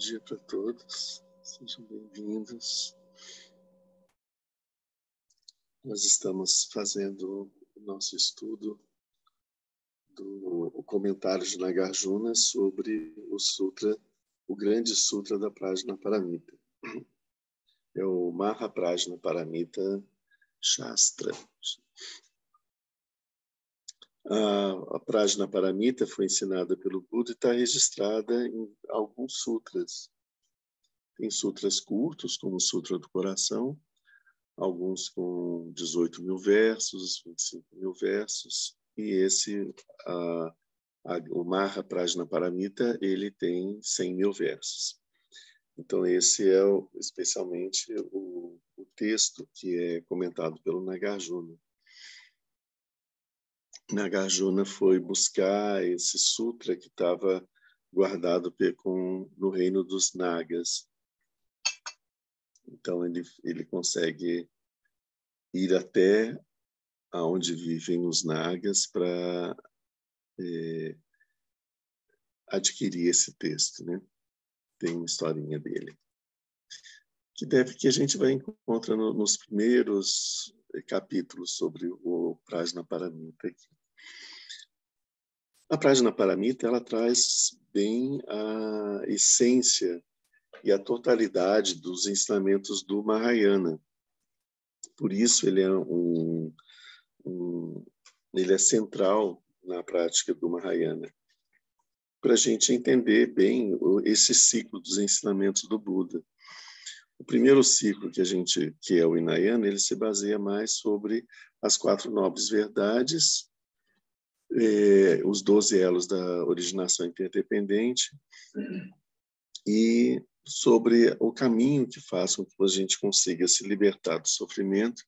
dia para todos, sejam bem-vindos. Nós estamos fazendo o nosso estudo do comentário de Nagarjuna sobre o Sutra, o grande Sutra da Prajnaparamita. É o Mahaprajnaparamita Shastra. A Prajnaparamita foi ensinada pelo Buda e está registrada em alguns sutras. Tem sutras curtos, como o Sutra do Coração, alguns com 18 mil versos, 25 mil versos, e esse, o Mahaprajnaparamita, ele tem 100 mil versos. Então, esse é especialmente o texto que é comentado pelo Nagarjuna. Nagarjuna foi buscar esse sutra que estava guardado no reino dos Nagas. Então, ele consegue ir até aonde vivem os Nagas para adquirir esse texto, né? Tem uma historinha dele. Que a gente vai encontrar nos primeiros capítulos sobre o Prajnaparamita aqui. A Prajnaparamita, ela traz bem a essência e a totalidade dos ensinamentos do Mahayana. Por isso ele é central na prática do Mahayana, para a gente entender bem esse ciclo dos ensinamentos do Buda. O primeiro ciclo que é o Hinayana, ele se baseia mais sobre as 4 nobres verdades, os 12 elos da originação interdependente e sobre o caminho que faz com que a gente consiga se libertar do sofrimento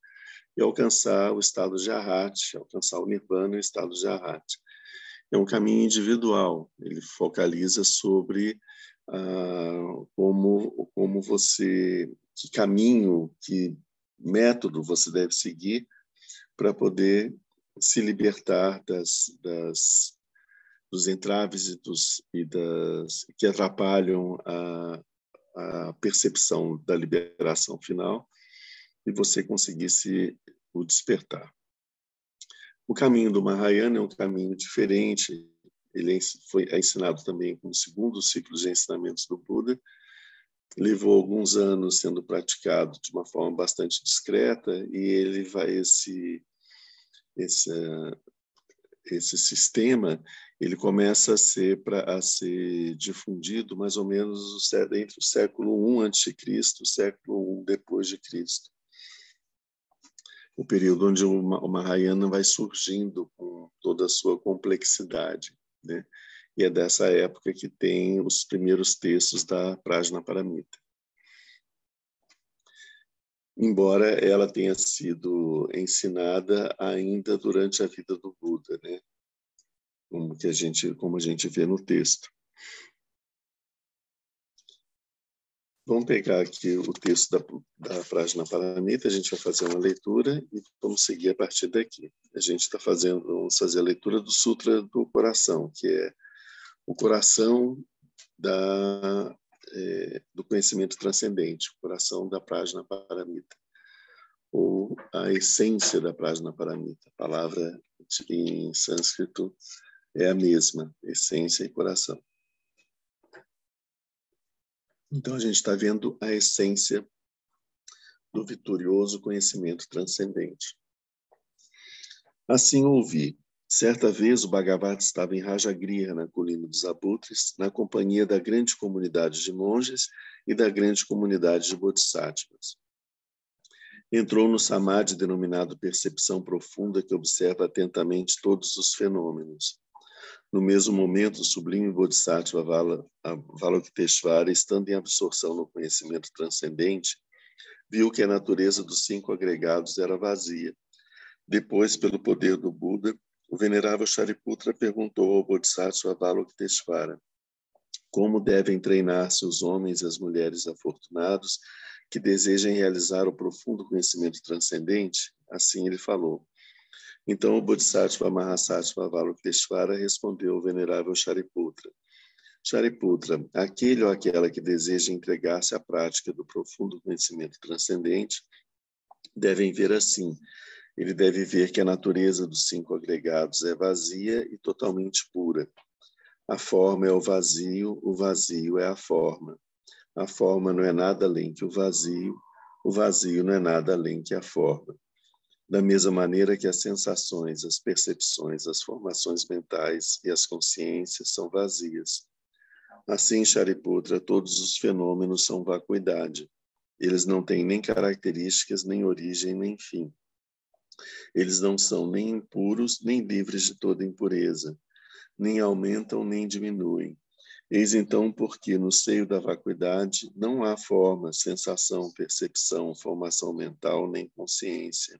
e alcançar o estado de Arhat, alcançar o Nirvana e o estado de Arhat. É um caminho individual, ele focaliza sobre que caminho, que método você deve seguir para poder se libertar dos entraves que atrapalham a percepção da liberação final e você conseguisse o despertar. O caminho do Mahayana é um caminho diferente, ele foi ensinado também como o segundo ciclo de ensinamentos do Buda, levou alguns anos sendo praticado de uma forma bastante discreta e ele esse sistema ele começa a ser difundido mais ou menos entre o século I a.C. e o século I depois de Cristo. O período onde o Mahayana vai surgindo com toda a sua complexidade, né? E é dessa época que tem os primeiros textos da Prajnaparamita. Embora ela tenha sido ensinada ainda durante a vida do Buda, né? Como a gente vê no texto. Vamos pegar aqui o texto da Prajnaparamita, a gente vai fazer uma leitura e vamos seguir a partir daqui. Vamos fazer a leitura do Sutra do Coração, que é o coração do conhecimento transcendente, o coração da Prajnaparamita, ou a essência da Prajnaparamita. A palavra em sânscrito é a mesma, essência e coração. Então, a gente está vendo a essência do vitorioso conhecimento transcendente. Assim ouvi. Certa vez o Bhagavata estava em Rajagriha, na colina dos Abutres, na companhia da grande comunidade de monges e da grande comunidade de bodhisattvas. Entrou no samadhi denominado percepção profunda que observa atentamente todos os fenômenos. No mesmo momento, o sublime Bodhisattva Avalokiteshvara, estando em absorção no conhecimento transcendente, viu que a natureza dos 5 agregados era vazia. Depois, pelo poder do Buda, o venerável Shariputra perguntou ao Bodhisattva Avalokiteshvara como devem treinar-se os homens e as mulheres afortunados que desejem realizar o profundo conhecimento transcendente. Assim ele falou. Então o Bodhisattva Mahasattva Avalokiteshvara respondeu ao venerável Shariputra: Shariputra, aquele ou aquela que deseja entregar-se à prática do profundo conhecimento transcendente, devem ver assim. Ele deve ver que a natureza dos 5 agregados é vazia e totalmente pura. A forma é o vazio é a forma. A forma não é nada além que o vazio não é nada além que a forma. Da mesma maneira que as sensações, as percepções, as formações mentais e as consciências são vazias. Assim, Shariputra, todos os fenômenos são vacuidade. Eles não têm nem características, nem origem, nem fim. Eles não são nem impuros, nem livres de toda impureza, nem aumentam, nem diminuem. Eis então porque no seio da vacuidade não há forma, sensação, percepção, formação mental, nem consciência.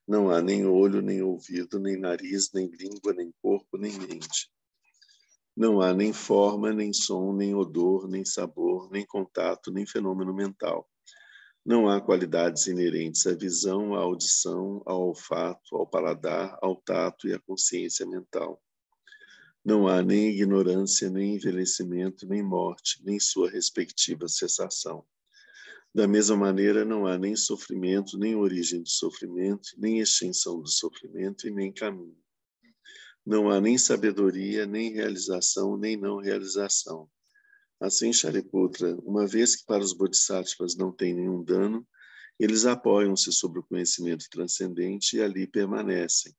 Não há nem olho, nem ouvido, nem nariz, nem língua, nem corpo, nem mente. Não há nem forma, nem som, nem odor, nem sabor, nem contato, nem fenômeno mental. Não há qualidades inerentes à visão, à audição, ao olfato, ao paladar, ao tato e à consciência mental. Não há nem ignorância, nem envelhecimento, nem morte, nem sua respectiva cessação. Da mesma maneira, não há nem sofrimento, nem origem do sofrimento, nem extinção do sofrimento e nem caminho. Não há nem sabedoria, nem realização, nem não realização. Assim, Shariputra, uma vez que para os bodhisattvas não tem nenhum dano, eles apoiam-se sobre o conhecimento transcendente e ali permanecem.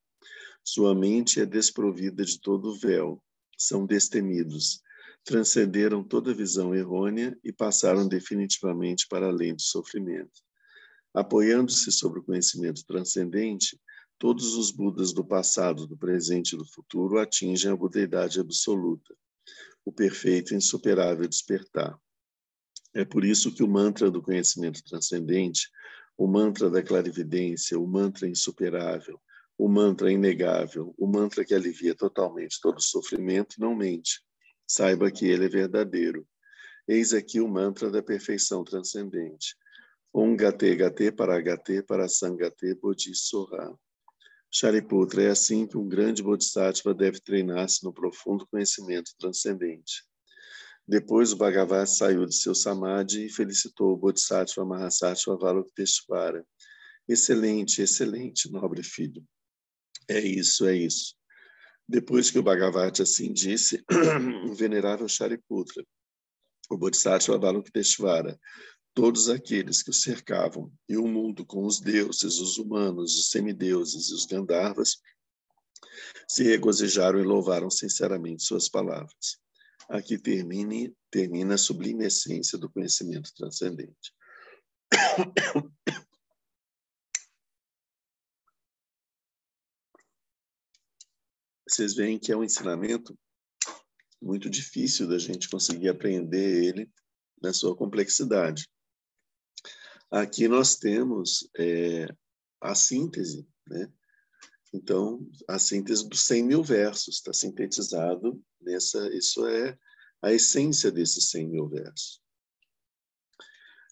Sua mente é desprovida de todo véu, são destemidos, transcenderam toda visão errônea e passaram definitivamente para além do sofrimento. Apoiando-se sobre o conhecimento transcendente, todos os Budas do passado, do presente e do futuro atingem a budeidade absoluta, o perfeito e insuperável despertar. É por isso que o mantra do conhecimento transcendente, o mantra da clarividência, o mantra insuperável, o mantra inegável, o mantra que alivia totalmente todo sofrimento, não mente. Saiba que ele é verdadeiro. Eis aqui o mantra da perfeição transcendente. Om Gate Gate para Sangate Bodhisoha. Shariputra, é assim que um grande bodhisattva deve treinar-se no profundo conhecimento transcendente. Depois o Bhagavat saiu de seu samadhi e felicitou o Bodhisattva Mahasattva Avalokiteshvara. Excelente, excelente, nobre filho. É isso, é isso. Depois que o Bhagavat assim disse, o venerável Shariputra, o Bodhisattva Avalokiteshvara, todos aqueles que o cercavam e o mundo com os deuses, os humanos, os semideuses e os Gandharvas se regozijaram e louvaram sinceramente suas palavras. Aqui termina a sublime essência do conhecimento transcendente. Vocês veem que é um ensinamento muito difícil da gente conseguir aprender ele na sua complexidade. Aqui nós temos a síntese, né? Então, a síntese dos 100 mil versos está sintetizado isso é a essência desses 100 mil versos.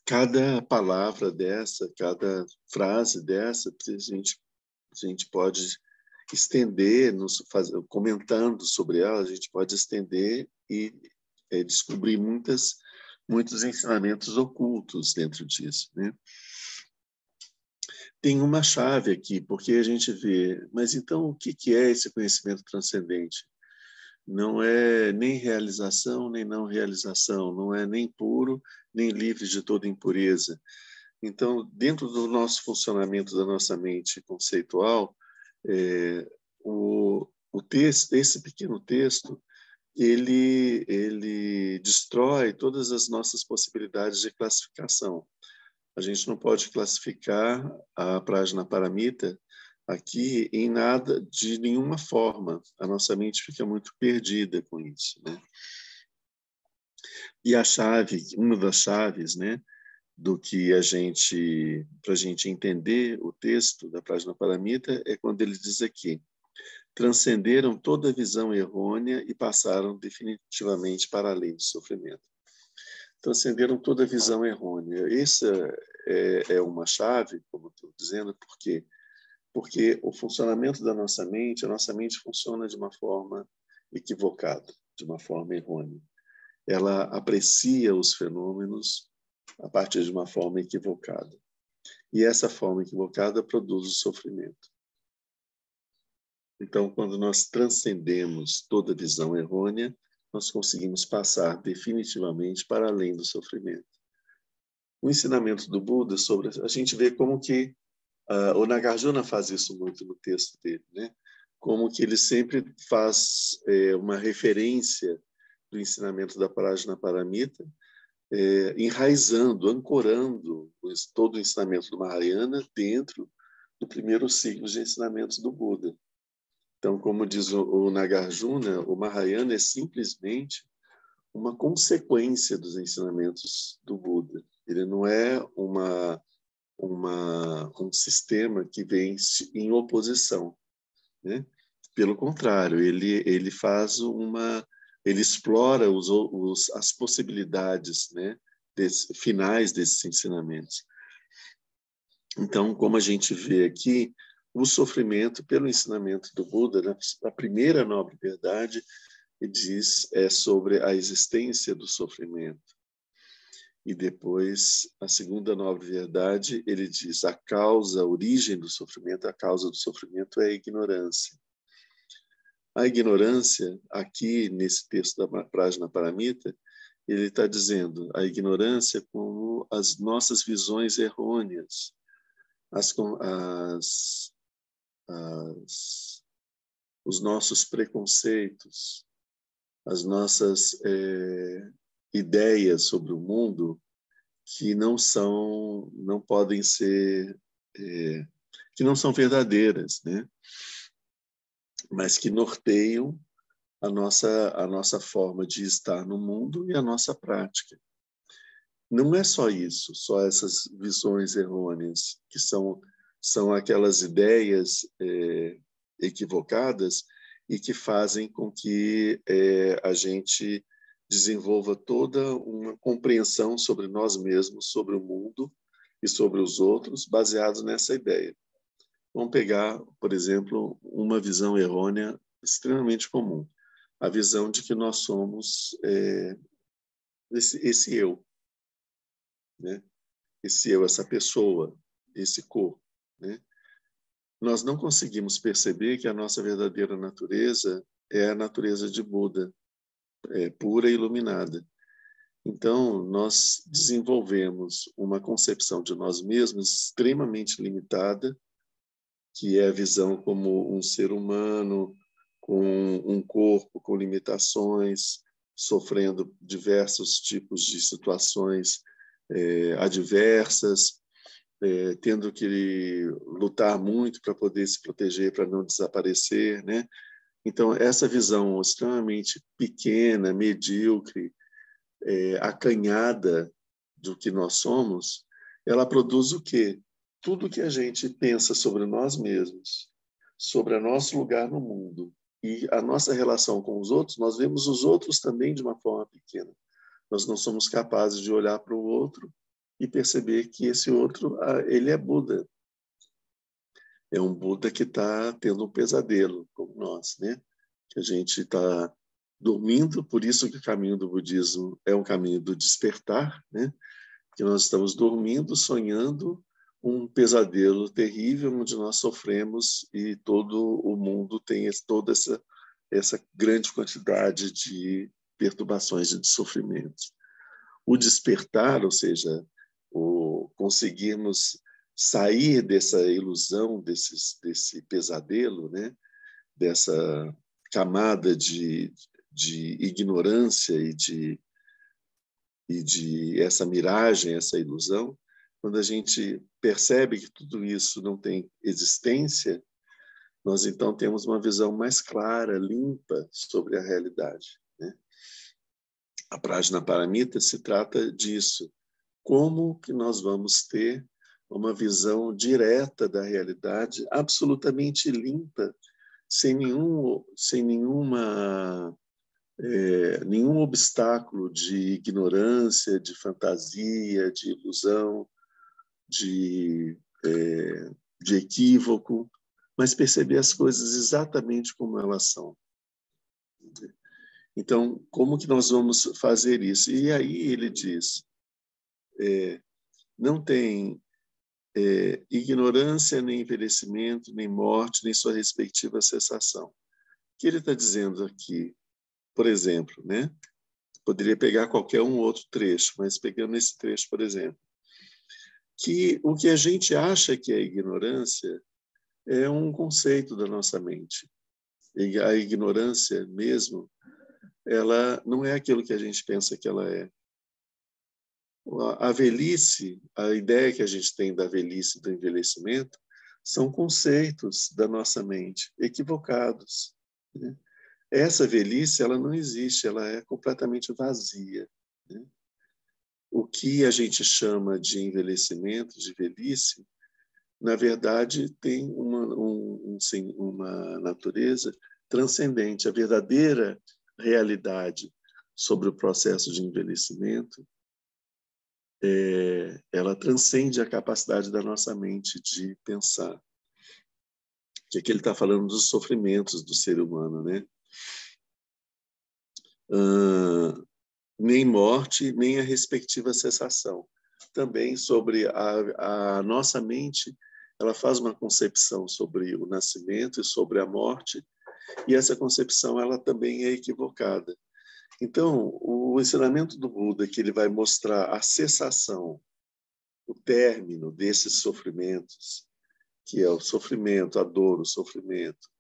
Cada palavra dessa, cada frase dessa, a gente pode estender, comentando sobre ela, a gente pode estender e descobrir muitos ensinamentos ocultos dentro disso, né? Tem uma chave aqui, porque a gente vê, mas então o que é esse conhecimento transcendente? Não é nem realização, nem não realização, não é nem puro, nem livre de toda impureza. Então, dentro do nosso funcionamento da nossa mente conceitual, o texto, esse pequeno texto, ele destrói todas as nossas possibilidades de classificação. A gente não pode classificar a Prajnaparamita aqui em nada, de nenhuma forma. A nossa mente fica muito perdida com isso, né? E a chave, uma das chaves, né, do que para a gente entender o texto da Prajnaparamita é quando ele diz aqui: transcenderam toda visão errônea e passaram definitivamente para além do sofrimento. Transcenderam toda visão errônea. Essa é uma chave, como estou dizendo, por quê? Porque o funcionamento da nossa mente, a nossa mente funciona de uma forma equivocada, de uma forma errônea. ela aprecia os fenômenos a partir de uma forma equivocada. E essa forma equivocada produz o sofrimento. Então, quando nós transcendemos toda visão errônea, nós conseguimos passar definitivamente para além do sofrimento. O ensinamento do Buda sobre... A gente vê como que o Nagarjuna faz isso muito no texto dele, né? Como que ele sempre faz uma referência do ensinamento da Prajnaparamita, enraizando, ancorando todo o ensinamento do Mahayana dentro do primeiro ciclo de ensinamentos do Buda. Então, como diz o Nagarjuna, o Mahayana é simplesmente uma consequência dos ensinamentos do Buda. Ele não é um sistema que vem em oposição, né? Pelo contrário, ele faz ele explora as possibilidades, né, finais desses ensinamentos. Então, como a gente vê aqui, o sofrimento, pelo ensinamento do Buda, né, a primeira nobre verdade diz sobre a existência do sofrimento. E depois, a segunda nobre verdade, ele diz a origem do sofrimento, a causa do sofrimento é a ignorância. A ignorância, aqui nesse texto da Prajnaparamita, ele está dizendo a ignorância como as nossas visões errôneas, os nossos preconceitos, as nossas ideias sobre o mundo que não podem ser, que não são verdadeiras, né? Mas que norteiam a nossa forma de estar no mundo e a nossa prática. Não é só isso, só essas visões errôneas, que são aquelas ideias equivocadas e que fazem com que a gente desenvolva toda uma compreensão sobre nós mesmos, sobre o mundo e sobre os outros, baseados nessa ideia. Vamos pegar, por exemplo, uma visão errônea extremamente comum, a visão de que nós somos esse eu, né? Esse eu, essa pessoa, esse corpo, né? Nós não conseguimos perceber que a nossa verdadeira natureza é a natureza de Buda, pura e iluminada. Então, nós desenvolvemos uma concepção de nós mesmos extremamente limitada, que é a visão como um ser humano com um corpo com limitações, sofrendo diversos tipos de situações adversas, tendo que lutar muito para poder se proteger, para não desaparecer, né? Então, essa visão extremamente pequena, medíocre, acanhada do que nós somos, ela produz o quê? Tudo que a gente pensa sobre nós mesmos, sobre o nosso lugar no mundo e a nossa relação com os outros, nós vemos os outros também de uma forma pequena. Nós não somos capazes de olhar para o outro e perceber que esse outro, ele é Buda. É um Buda que está tendo um pesadelo, como nós, né? Que a gente está dormindo, por isso que o caminho do budismo é um caminho do despertar, né? Que nós estamos dormindo, sonhando um pesadelo terrível onde nós sofremos e todo o mundo tem toda essa grande quantidade de perturbações e de sofrimentos. O despertar, ou seja, o conseguirmos sair dessa ilusão, desse pesadelo, né? Dessa camada de ignorância e de essa miragem, essa ilusão, quando a gente percebe que tudo isso não tem existência, nós então temos uma visão mais clara, limpa sobre a realidade, né? A Prajnaparamita se trata disso. Como que nós vamos ter uma visão direta da realidade, absolutamente limpa, sem nenhum obstáculo de ignorância, de fantasia, de ilusão, de equívoco, mas perceber as coisas exatamente como elas são. Então, como que nós vamos fazer isso? E aí ele diz, não tem ignorância, nem envelhecimento, nem morte, nem sua respectiva cessação. O que ele está dizendo aqui, por exemplo, né? Poderia pegar qualquer outro trecho, mas pegando esse trecho, por exemplo, que o que a gente acha que é ignorância é um conceito da nossa mente. E a ignorância mesmo, ela não é aquilo que a gente pensa que ela é. A velhice, a ideia que a gente tem da velhice e do envelhecimento, são conceitos da nossa mente equivocados, né? Essa velhice, ela não existe, ela é completamente vazia, né? O que a gente chama de envelhecimento, de velhice, na verdade, tem uma natureza transcendente. A verdadeira realidade sobre o processo de envelhecimento, ela transcende a capacidade da nossa mente de pensar. Que aqui ele está falando dos sofrimentos do ser humano, né? Nem morte, nem a respectiva cessação. Também sobre a nossa mente, ela faz uma concepção sobre o nascimento e sobre a morte, e essa concepção ela também é equivocada. Então, o ensinamento do Buda, que ele vai mostrar a cessação, o término desses sofrimentos, que é o sofrimento, a dor, o sofrimento,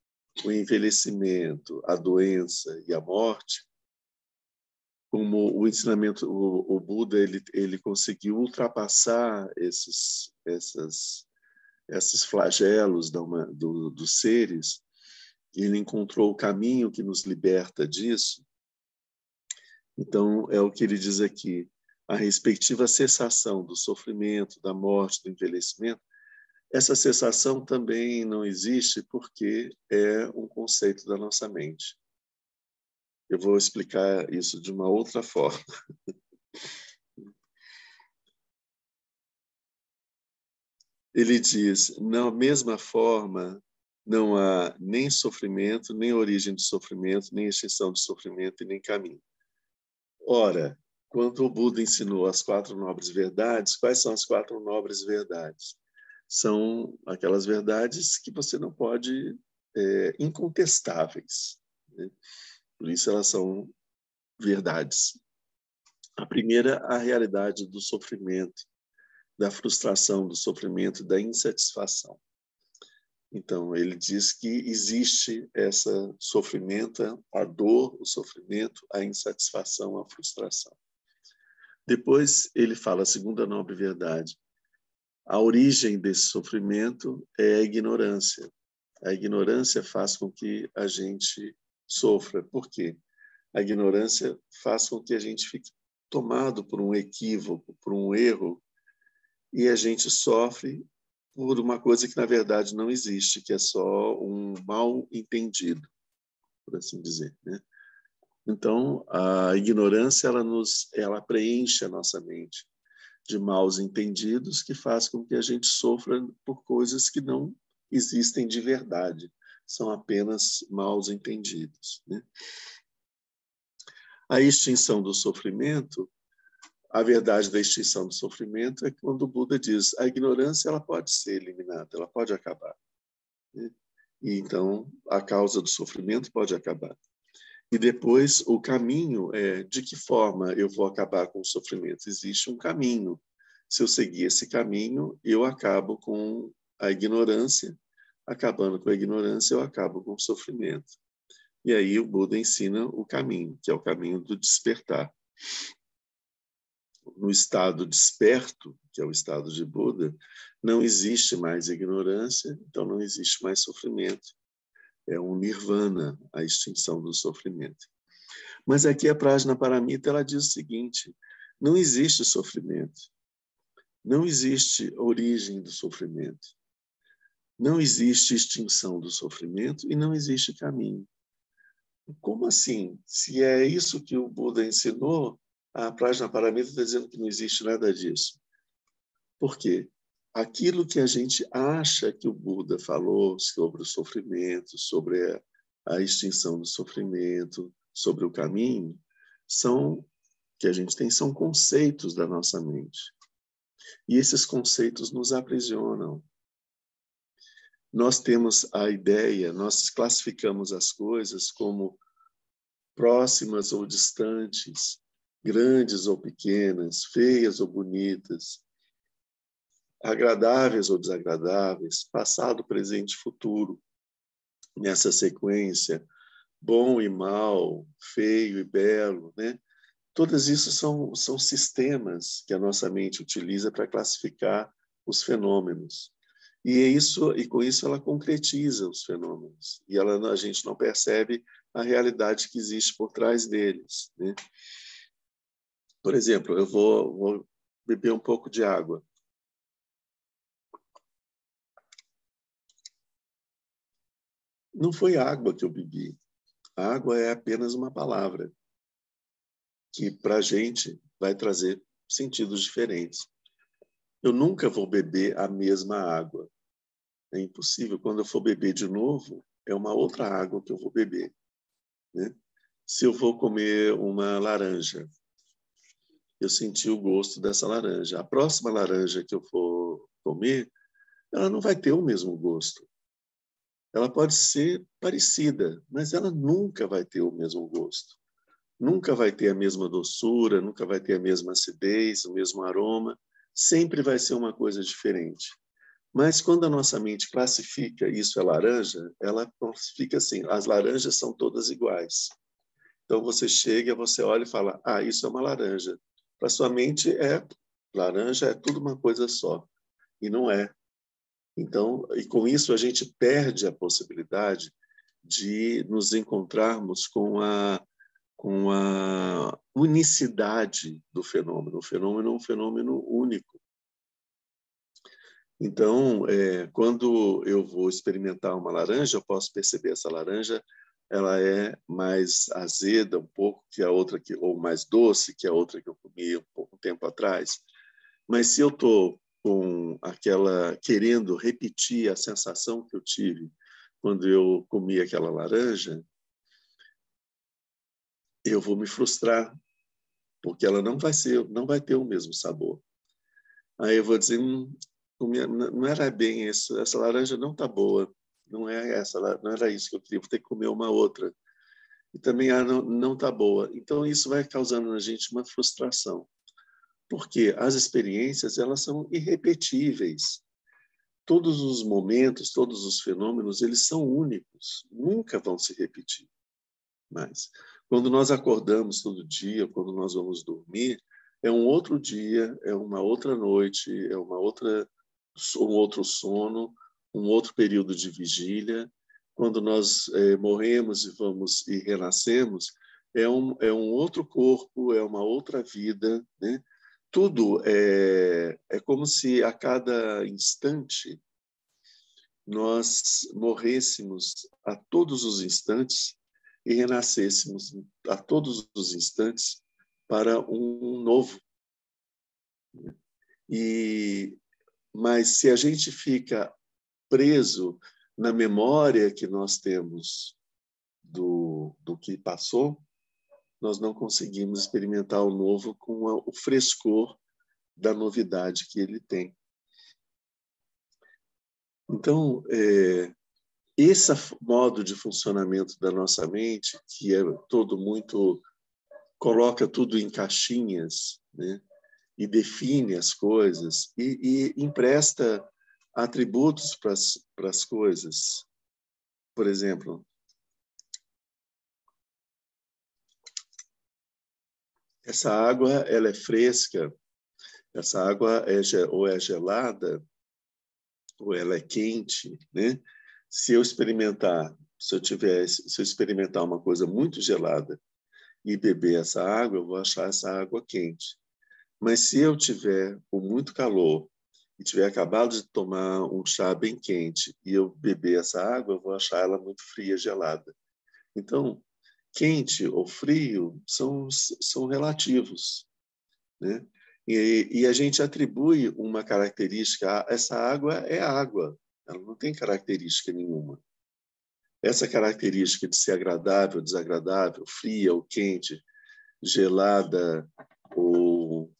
o envelhecimento, a doença e a morte, como o ensinamento, o Buda, ele conseguiu ultrapassar esses flagelos dos seres, ele encontrou o caminho que nos liberta disso. Então, é o que ele diz aqui, a respectiva cessação do sofrimento, da morte, do envelhecimento. Essa cessação também não existe porque é um conceito da nossa mente. Eu vou explicar isso de uma outra forma. Ele diz, na mesma forma, não há nem sofrimento, nem origem de sofrimento, nem extinção de sofrimento e nem caminho. Ora, quando o Buda ensinou as 4 nobres verdades, quais são as 4 nobres verdades? São aquelas verdades que você não pode, incontestáveis, né? Por isso elas são verdades. A primeira, a realidade do sofrimento, da frustração, do sofrimento, da insatisfação. Então, ele diz que existe esse sofrimento, a dor, o sofrimento, a insatisfação, a frustração. Depois, ele fala a segunda nobre verdade. A origem desse sofrimento é a ignorância. A ignorância faz com que a gente sofra. Por quê? A ignorância faz com que a gente fique tomado por um equívoco, por um erro, e a gente sofre por uma coisa que, na verdade, não existe, que é só um mal entendido, por assim dizer, né? Então, a ignorância ela preenche a nossa mente de maus entendidos que faz com que a gente sofra por coisas que não existem de verdade, são apenas maus entendidos, né? A extinção do sofrimento, a verdade da extinção do sofrimento é quando o Buda diz a ignorância ela pode ser eliminada, ela pode acabar, né? E então a causa do sofrimento pode acabar. E depois o caminho é de que forma eu vou acabar com o sofrimento. Existe um caminho. Se eu seguir esse caminho, eu acabo com a ignorância. Acabando com a ignorância, eu acabo com o sofrimento. E aí o Buda ensina o caminho, que é o caminho do despertar. No estado desperto, que é o estado de Buda, não existe mais ignorância, então não existe mais sofrimento. É um nirvana, a extinção do sofrimento. Mas aqui a Prajnaparamita ela diz o seguinte, não existe sofrimento, não existe origem do sofrimento, não existe extinção do sofrimento e não existe caminho. Como assim? Se é isso que o Buda ensinou, a Prajnaparamita está dizendo que não existe nada disso. Por quê? Aquilo que a gente acha que o Buda falou sobre o sofrimento, sobre a extinção do sofrimento, sobre o caminho que a gente tem são conceitos da nossa mente. E esses conceitos nos aprisionam. Nós temos a ideia, nós classificamos as coisas como próximas ou distantes, grandes ou pequenas, feias ou bonitas, agradáveis ou desagradáveis, passado, presente e futuro. Nessa sequência, bom e mal, feio e belo, né? Todas isso são sistemas que a nossa mente utiliza para classificar os fenômenos. E com isso ela concretiza os fenômenos. E a gente não percebe a realidade que existe por trás deles, né? Por exemplo, eu vou beber um pouco de água. Não foi água que eu bebi. A água é apenas uma palavra que, para a gente, vai trazer sentidos diferentes. Eu nunca vou beber a mesma água. É impossível. Quando eu for beber de novo, é uma outra água que eu vou beber, né? Se eu vou comer uma laranja, eu senti o gosto dessa laranja. A próxima laranja que eu for comer, ela não vai ter o mesmo gosto. Ela pode ser parecida, mas ela nunca vai ter o mesmo gosto. Nunca vai ter a mesma doçura, nunca vai ter a mesma acidez, o mesmo aroma. Sempre vai ser uma coisa diferente. Mas quando a nossa mente classifica isso é laranja, ela classifica assim, as laranjas são todas iguais. Então você chega, você olha e fala, isso é uma laranja. Para sua mente laranja é tudo uma coisa só. E não é. Então, e com isso a gente perde a possibilidade de nos encontrarmos com a unicidade do fenômeno. O fenômeno é um fenômeno único. Então, quando eu vou experimentar uma laranja, eu posso perceber essa laranja, ela é mais azeda um pouco que a outra, ou mais doce que a outra que eu comi um pouco tempo atrás. Mas se eu estou com querendo repetir a sensação que eu tive quando eu comi aquela laranja, eu vou me frustrar, porque ela não vai ter o mesmo sabor. Aí eu vou dizer, não era bem isso, essa laranja não está boa, não era isso que eu queria, vou ter que comer uma outra. E também não está boa. Então isso vai causando na gente uma frustração, porque as experiências elas são irrepetíveis. Todos os momentos, todos os fenômenos, eles são únicos, nunca vão se repetir mais. Quando nós acordamos todo dia, quando nós vamos dormir, é um outro dia, é uma outra noite, é um outro sono, um outro período de vigília. Quando nós morremos e renascemos, é um outro corpo, é uma outra vida, né? Tudo é como se a cada instante nós morrêssemos a todos os instantes e renascêssemos a todos os instantes para um novo. Mas se a gente fica preso na memória que nós temos do que passou, nós não conseguimos experimentar o novo com o frescor da novidade que ele tem. Então, esse modo de funcionamento da nossa mente, que é todo muito coloca tudo em caixinhas, né? E define as coisas e empresta atributos para as coisas. Por exemplo, essa água ela é fresca, essa água ou é gelada ou ela é quente, né? Se eu experimentar uma coisa muito gelada e beber essa água, eu vou achar essa água quente. Mas se eu tiver com muito calor e tiver acabado de tomar um chá bem quente e eu beber essa água, eu vou achar ela muito fria, gelada. Então, quente ou frio são relativos, né? E a gente atribui uma característica, essa água é água, ela não tem característica nenhuma. Essa característica de ser agradável, desagradável, fria ou quente, gelada ou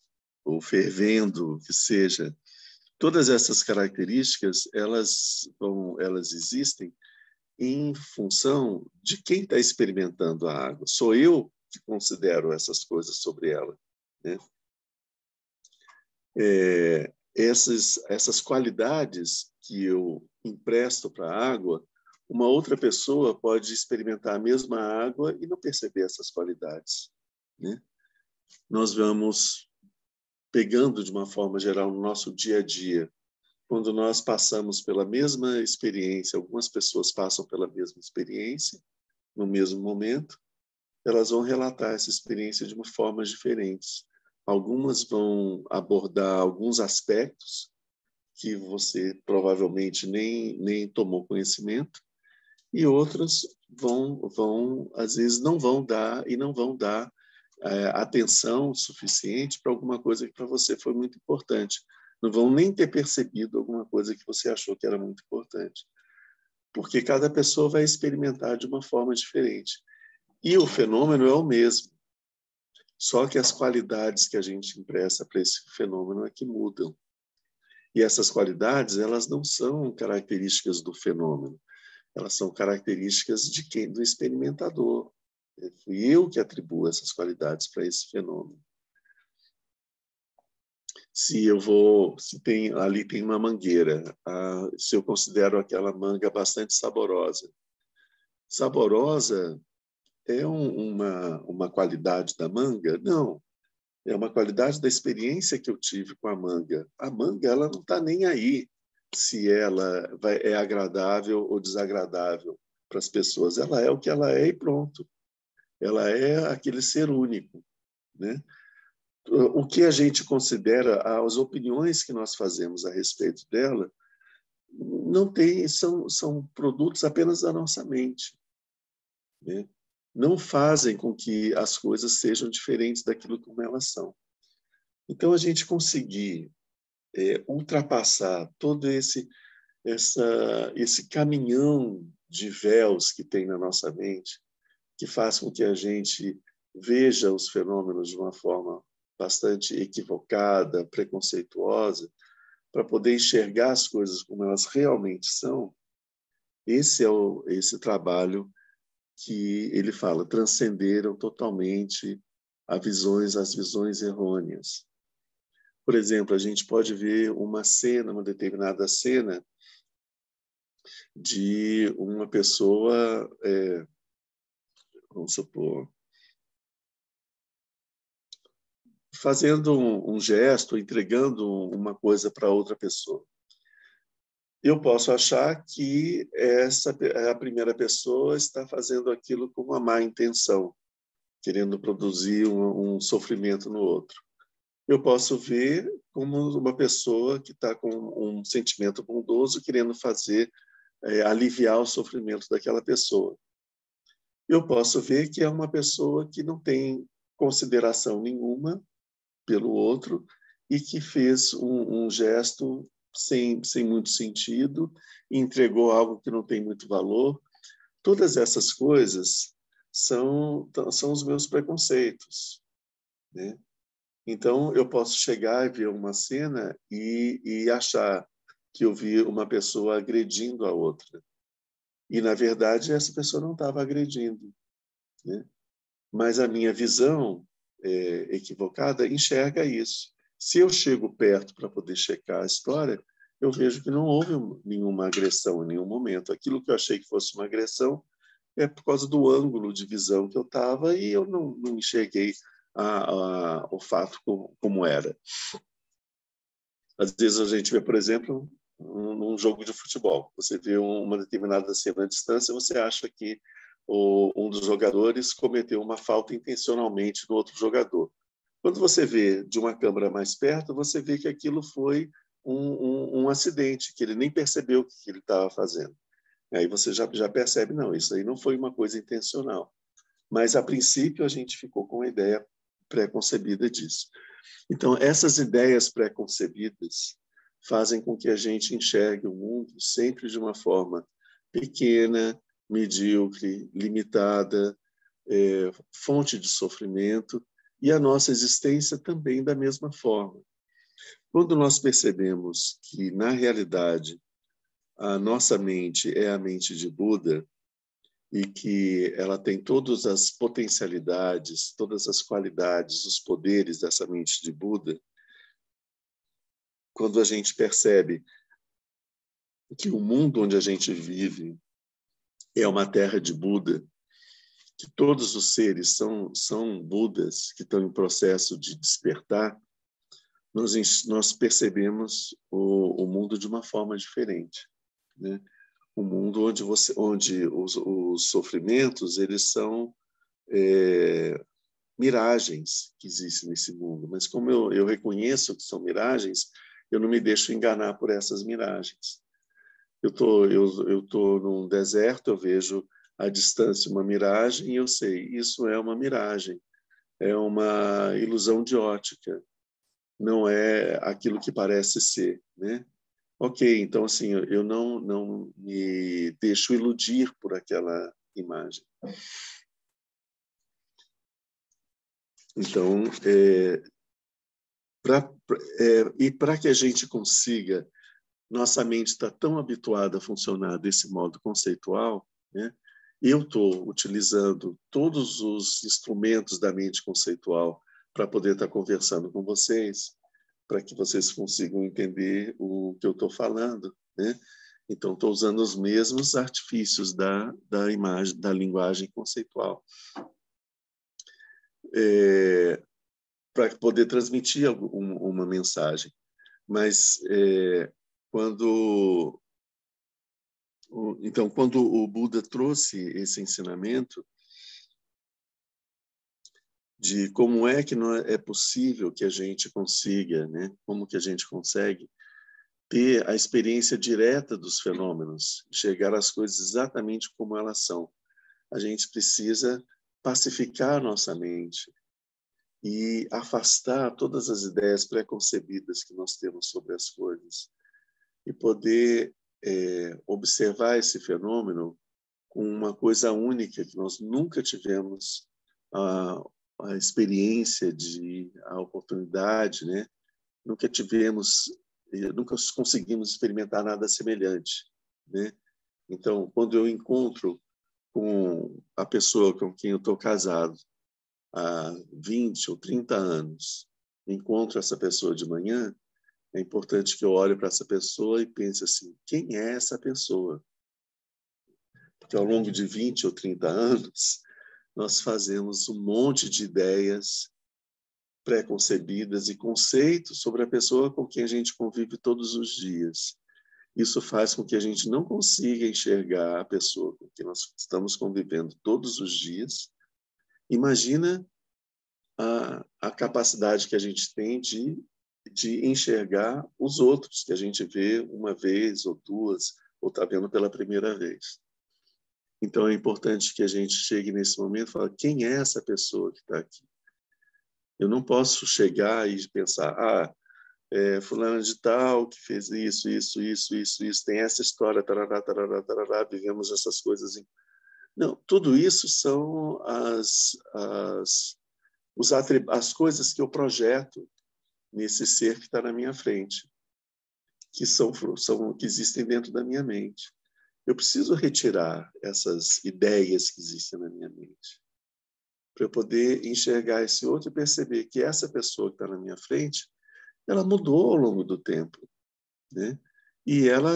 fervendo, que seja, todas essas características elas existem em função de quem está experimentando a água. Sou eu que considero essas coisas sobre ela, né? Essas qualidades que eu empresto para a água, uma outra pessoa pode experimentar a mesma água e não perceber essas qualidades, né? Nós vamos pegando de uma forma geral no nosso dia a dia. Quando nós passamos pela mesma experiência, algumas pessoas passam pela mesma experiência no mesmo momento, elas vão relatar essa experiência de uma forma diferente. Algumas vão abordar alguns aspectos que você provavelmente nem tomou conhecimento, e outras às vezes, não vão dar atenção suficiente para alguma coisa que para você foi muito importante. Não vão nem ter percebido alguma coisa que você achou que era muito importante. Porque cada pessoa vai experimentar de uma forma diferente. E o fenômeno é o mesmo. Só que as qualidades que a gente empresta para esse fenômeno é que mudam. E essas qualidades, elas não são características do fenômeno. Elas são características do experimentador. Fui eu que atribuo essas qualidades para esse fenômeno. Se ali tem uma mangueira, se eu considero aquela manga bastante saborosa. Saborosa é uma qualidade da manga? Não. É uma qualidade da experiência que eu tive com a manga. A manga, ela não está nem aí se ela é agradável ou desagradável para as pessoas. Ela é o que ela é e pronto. Ela é aquele ser único, né? O que a gente considera, as opiniões que nós fazemos a respeito dela, são produtos apenas da nossa mente, né? Não fazem com que as coisas sejam diferentes daquilo como elas são. Então, a gente conseguir ultrapassar todo esse caminhão de véus que tem na nossa mente, que faz com que a gente veja os fenômenos de uma forma bastante equivocada, preconceituosa, para poder enxergar as coisas como elas realmente são. Esse é esse trabalho que ele fala, transcenderam totalmente as visões errôneas. Por exemplo, a gente pode ver uma determinada cena de uma pessoa, vamos supor, fazendo um gesto, entregando uma coisa para outra pessoa. Eu posso achar que a primeira pessoa está fazendo aquilo com uma má intenção, querendo produzir um sofrimento no outro. Eu posso ver como uma pessoa que está com um sentimento bondoso, querendo aliviar o sofrimento daquela pessoa. Eu posso ver que é uma pessoa que não tem consideração nenhuma pelo outro e que fez um gesto sem muito sentido e entregou algo que não tem muito valor. Todas essas coisas são os meus preconceitos, né? Então, eu posso chegar e ver uma cena e achar que eu vi uma pessoa agredindo a outra. E, na verdade, essa pessoa não estava agredindo, né? Mas a minha visão equivocada enxerga isso. Se eu chego perto para poder checar a história, eu vejo que não houve nenhuma agressão em nenhum momento. Aquilo que eu achei que fosse uma agressão é por causa do ângulo de visão que eu estava e eu não enxerguei o fato como era. Às vezes a gente vê, por exemplo, num jogo de futebol, você vê uma determinada cena à distância, você acha que um dos jogadores cometeu uma falta intencionalmente no outro jogador. Quando você vê de uma câmera mais perto, você vê que aquilo foi um acidente, que ele nem percebeu o que ele estava fazendo. Aí você já percebe, não, isso aí não foi uma coisa intencional. Mas, a princípio, a gente ficou com a ideia pré-concebida disso. Então, essas ideias pré-concebidas fazem com que a gente enxergue o mundo sempre de uma forma pequena, medíocre, limitada, fonte de sofrimento, e a nossa existência também da mesma forma. Quando nós percebemos que, na realidade, a nossa mente é a mente de Buda e que ela tem todas as potencialidades, todas as qualidades, os poderes dessa mente de Buda, quando a gente percebe que o mundo onde a gente vive é uma terra de Buda, que todos os seres são Budas que estão em processo de despertar, nós percebemos o mundo de uma forma diferente, né? Um mundo onde os sofrimentos eles são miragens que existem nesse mundo, mas como eu reconheço que são miragens, eu não me deixo enganar por essas miragens. Eu tô num deserto, eu vejo à distância uma miragem e eu sei, isso é uma miragem, é uma ilusão de ótica, não é aquilo que parece ser, né? Ok, então assim, eu não me deixo iludir por aquela imagem. Então, e para que a gente consiga, nossa mente está tão habituada a funcionar desse modo conceitual, né? Eu estou utilizando todos os instrumentos da mente conceitual para poder estar conversando com vocês, para que vocês consigam entender o que eu estou falando, né? Então, estou usando os mesmos artifícios da imagem, da linguagem conceitual, para poder transmitir uma mensagem. Mas quando o Buda trouxe esse ensinamento de como é que não é possível que a gente consiga, né? Como que a gente consegue ter a experiência direta dos fenômenos, chegar às coisas exatamente como elas são. A gente precisa pacificar a nossa mente e afastar todas as ideias preconcebidas que nós temos sobre as coisas e poder observar esse fenômeno com uma coisa única que nós nunca tivemos a experiência a oportunidade, né? Nunca conseguimos experimentar nada semelhante, né? Então, quando eu encontro com a pessoa com quem eu estou casado há 20 ou 30 anos, encontro essa pessoa de manhã, é importante que eu olhe para essa pessoa e pense assim, quem é essa pessoa? Porque ao longo de 20 ou 30 anos, nós fazemos um monte de ideias pré-concebidas e conceitos sobre a pessoa com quem a gente convive todos os dias. Isso faz com que a gente não consiga enxergar a pessoa com quem nós estamos convivendo todos os dias. Imagina a capacidade que a gente tem de enxergar os outros, que a gente vê uma vez ou duas, ou está vendo pela primeira vez. Então, é importante que a gente chegue nesse momento e fale, quem é essa pessoa que está aqui? Eu não posso chegar e pensar, fulano de tal que fez isso, tem essa história, tarará, tarará, tarará, vivemos essas coisas. Não, tudo isso são as coisas que eu projeto nesse ser que está na minha frente, que existem dentro da minha mente. Eu preciso retirar essas ideias que existem na minha mente para eu poder enxergar esse outro e perceber que essa pessoa que está na minha frente, ela mudou ao longo do tempo, né? E ela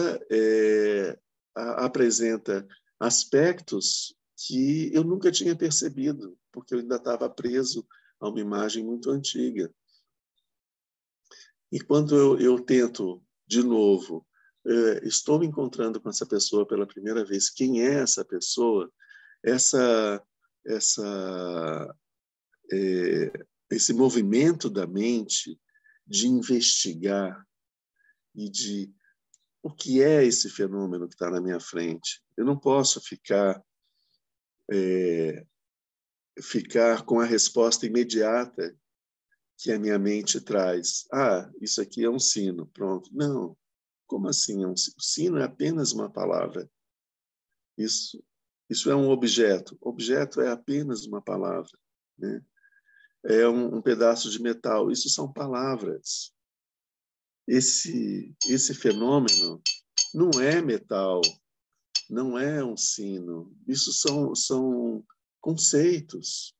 apresenta aspectos que eu nunca tinha percebido, porque eu ainda estava preso a uma imagem muito antiga. E quando eu tento, de novo, estou me encontrando com essa pessoa pela primeira vez, quem é essa pessoa? Esse movimento da mente de investigar e de o que é esse fenômeno que está na minha frente. Eu não posso ficar com a resposta imediata que a minha mente traz. Isso aqui é um sino, pronto. Não, como assim é um sino? O sino é apenas uma palavra. Isso Isso é um objeto. Objeto é apenas uma palavra, né? É um pedaço de metal. Isso são palavras. Esse fenômeno não é metal, não é um sino. Isso são conceitos.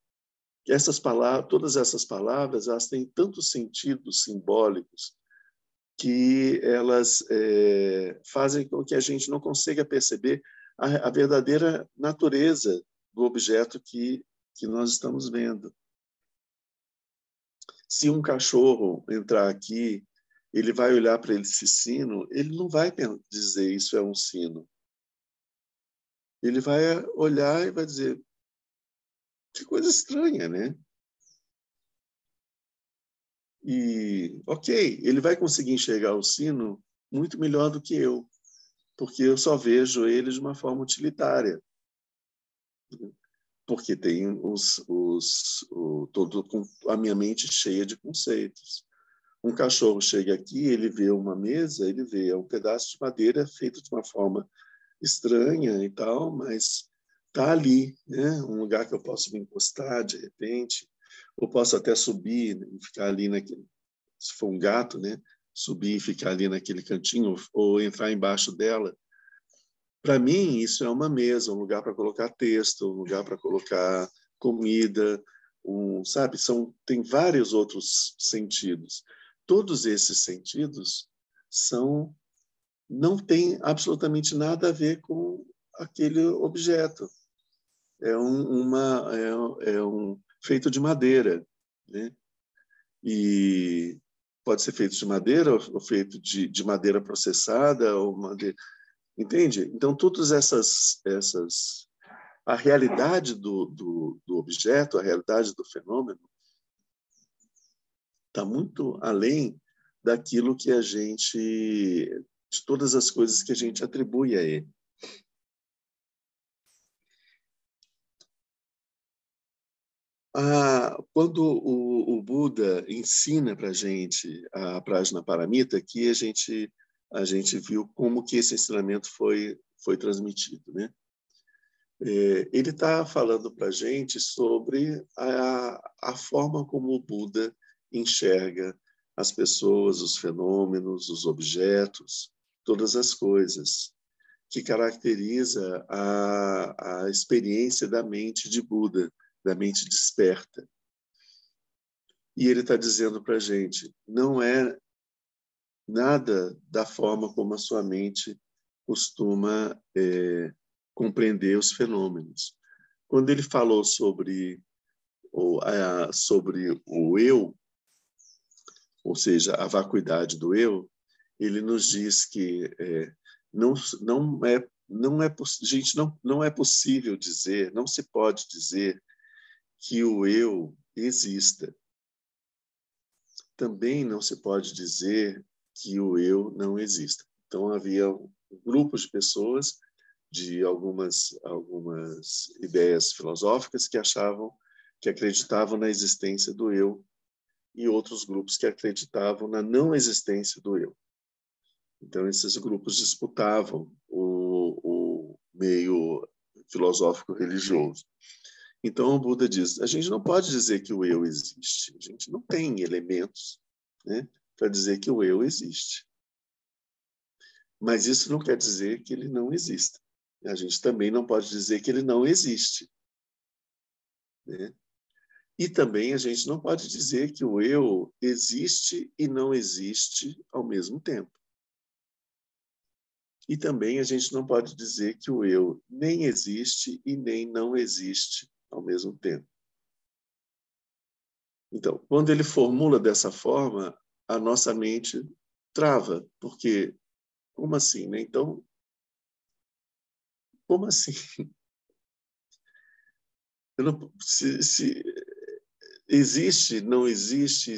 Essas palavras, todas essas palavras, elas têm tantos sentidos simbólicos que elas fazem com que a gente não consiga perceber a verdadeira natureza do objeto que nós estamos vendo. Se um cachorro entrar aqui, ele vai olhar para esse sino, ele não vai dizer isso é um sino. Ele vai olhar e vai dizer que coisa estranha, né? E, ok, ele vai conseguir enxergar o sino muito melhor do que eu, porque eu só vejo ele de uma forma utilitária. Porque tem todo a minha mente cheia de conceitos. Um cachorro chega aqui, ele vê uma mesa, ele vê um pedaço de madeira feito de uma forma estranha e tal, mas está ali, né? Um lugar que eu posso me encostar de repente, ou posso até subir e ficar ali naquele, se for um gato, né? Subir e ficar ali naquele cantinho ou entrar embaixo dela. Para mim, isso é uma mesa, um lugar para colocar texto, um lugar para colocar comida, sabe? Tem vários outros sentidos. Todos esses sentidos não têm absolutamente nada a ver com aquele objeto. É um feito de madeira, né? E pode ser feito de madeira ou feito de madeira processada ou madeira. Entende? Então, todas a realidade do objeto, a realidade do fenômeno, está muito além daquilo que de todas as coisas que a gente atribui a ele. Quando o Buda ensina para a gente a Prajnaparamita, aqui a gente viu como que esse ensinamento foi transmitido, né? Ele está falando para a gente sobre a forma como o Buda enxerga as pessoas, os fenômenos, os objetos, todas as coisas, que caracteriza a experiência da mente de Buda, da mente desperta. E ele está dizendo para a gente, não é nada da forma como a sua mente costuma compreender os fenômenos. Quando ele falou sobre o eu, ou seja, a vacuidade do eu, ele nos diz que gente, não é possível dizer, não se pode dizer que o eu exista. Também não se pode dizer que o eu não exista. Então, havia grupos de pessoas de algumas ideias filosóficas que acreditavam na existência do eu e outros grupos que acreditavam na não existência do eu. Então, esses grupos disputavam o meio filosófico religioso. Então, o Buda diz, a gente não pode dizer que o eu existe. A gente não tem elementos, né, para dizer que o eu existe. Mas isso não quer dizer que ele não exista. A gente também não pode dizer que ele não existe, né? E também a gente não pode dizer que o eu existe e não existe ao mesmo tempo. E também a gente não pode dizer que o eu nem existe e nem não existe ao mesmo tempo. Então, quando ele formula dessa forma, a nossa mente trava, porque como assim, né? Então, como assim? Se existe, não existe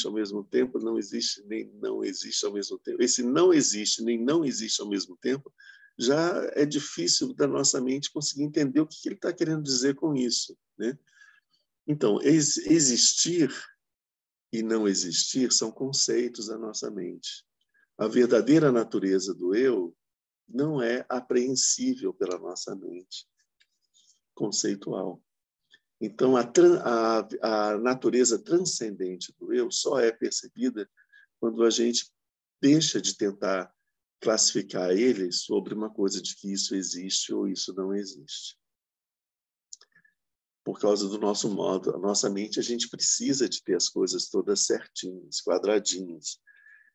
ao mesmo tempo, não existe, nem não existe ao mesmo tempo. Esse não existe, nem não existe ao mesmo tempo, já é difícil da nossa mente conseguir entender o que ele está querendo dizer com isso, né? Então, existir e não existir são conceitos da nossa mente. A verdadeira natureza do eu não é apreensível pela nossa mente. conceitual. Então, a natureza transcendente do eu só é percebida quando a gente deixa de tentar classificar ele sobre uma coisa de que isso existe ou isso não existe. Por causa do nosso modo, a nossa mente, a gente precisa de ter as coisas todas certinhas, quadradinhas.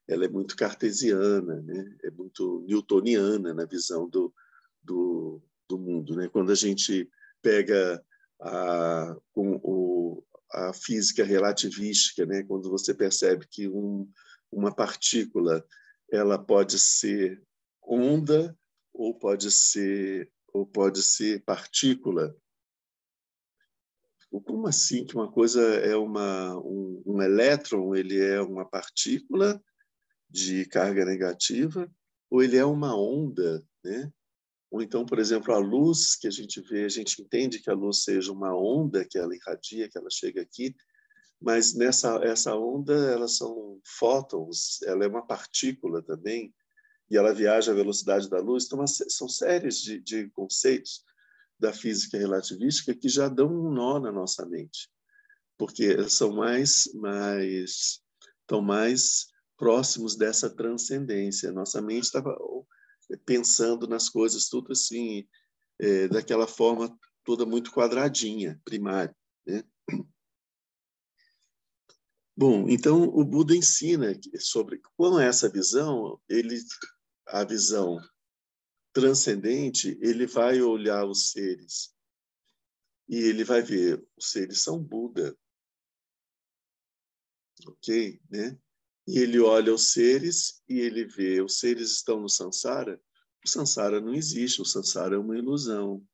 Ela é muito cartesiana, né? É muito newtoniana na visão do mundo, né? Quando a gente pega a física relativística, né? Quando você percebe que uma partícula ela pode ser onda ou pode ser partícula. Como assim que uma coisa é um elétron, ele é uma partícula de carga negativa, ou ele é uma onda, né? Ou então, por exemplo, a luz que a gente vê, a gente entende que a luz seja uma onda, que ela irradia, que ela chega aqui, mas essa onda, elas são fótons, ela é uma partícula também, e ela viaja à velocidade da luz. Então, são séries de conceitos da física relativística que já dão um nó na nossa mente, porque estão mais próximos dessa transcendência. Nossa mente estava pensando nas coisas tudo assim, daquela forma toda muito quadradinha, primária, né? Bom, então o Buda ensina sobre com essa visão, a visão transcendente, ele vai olhar os seres e ele vai ver, os seres são Buda, ok, né? E ele olha os seres e ele vê, os seres estão no samsara. O samsara não existe, o samsara é uma ilusão. O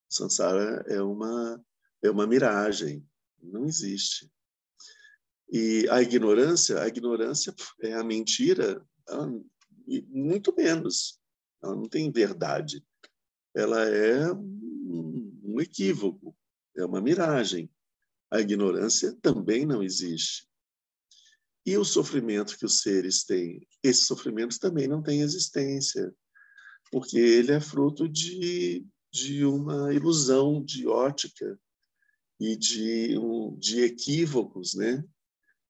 samsara é uma miragem, não existe. E a ignorância é a mentira, muito menos. Ela não tem verdade. Ela é um equívoco, é uma miragem. A ignorância também não existe. E o sofrimento que os seres têm, esse sofrimento também não tem existência, porque ele é fruto de uma ilusão de ótica e de equívocos, né?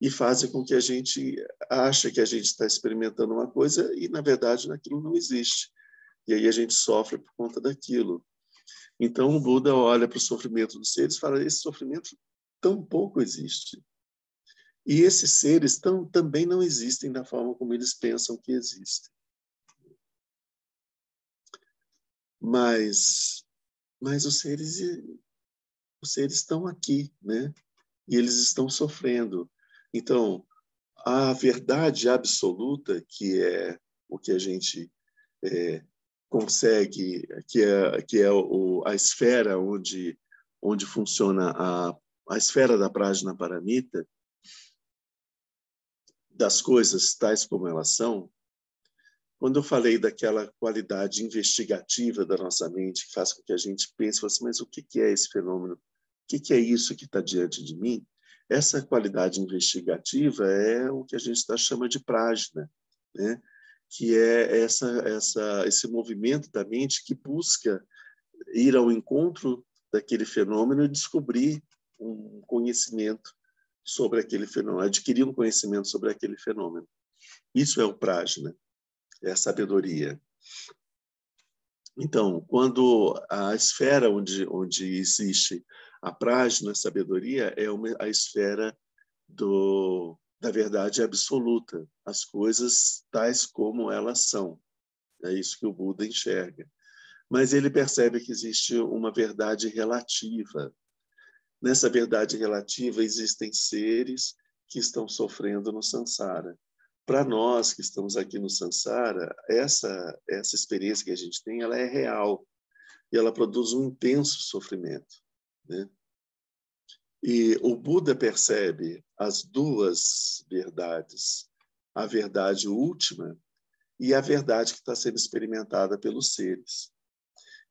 E fazem com que a gente ache que a gente está experimentando uma coisa e, na verdade, aquilo não existe. E aí a gente sofre por conta daquilo. Então, o Buda olha para o sofrimento dos seres e fala, esse sofrimento tampouco existe. E esses seres também não existem da forma como eles pensam que existem. Mas os seres estão aqui, né? E eles estão sofrendo. Então, a verdade absoluta, que é o que a gente consegue, que é a esfera onde funciona a esfera da Prajnaparamita, das coisas tais como elas são. Quando eu falei daquela qualidade investigativa da nossa mente, que faz com que a gente pense assim, mas o que é esse fenômeno? O que é isso que está diante de mim? Essa qualidade investigativa é o que a gente chama de prajna, né? Que é esse movimento da mente que busca ir ao encontro daquele fenômeno e descobrir um conhecimento sobre aquele fenômeno, adquirir um conhecimento sobre aquele fenômeno. Isso é o prajna, é a sabedoria. Então, quando a esfera onde existe a prajna, a sabedoria, é a esfera da verdade absoluta, as coisas tais como elas são. É isso que o Buda enxerga. Mas ele percebe que existe uma verdade relativa. Nessa verdade relativa existem seres que estão sofrendo no samsara. Para nós que estamos aqui no samsara, essa experiência que a gente tem, ela é real e ela produz um intenso sofrimento, né? E o Buda percebe as duas verdades, a verdade última e a verdade que está sendo experimentada pelos seres.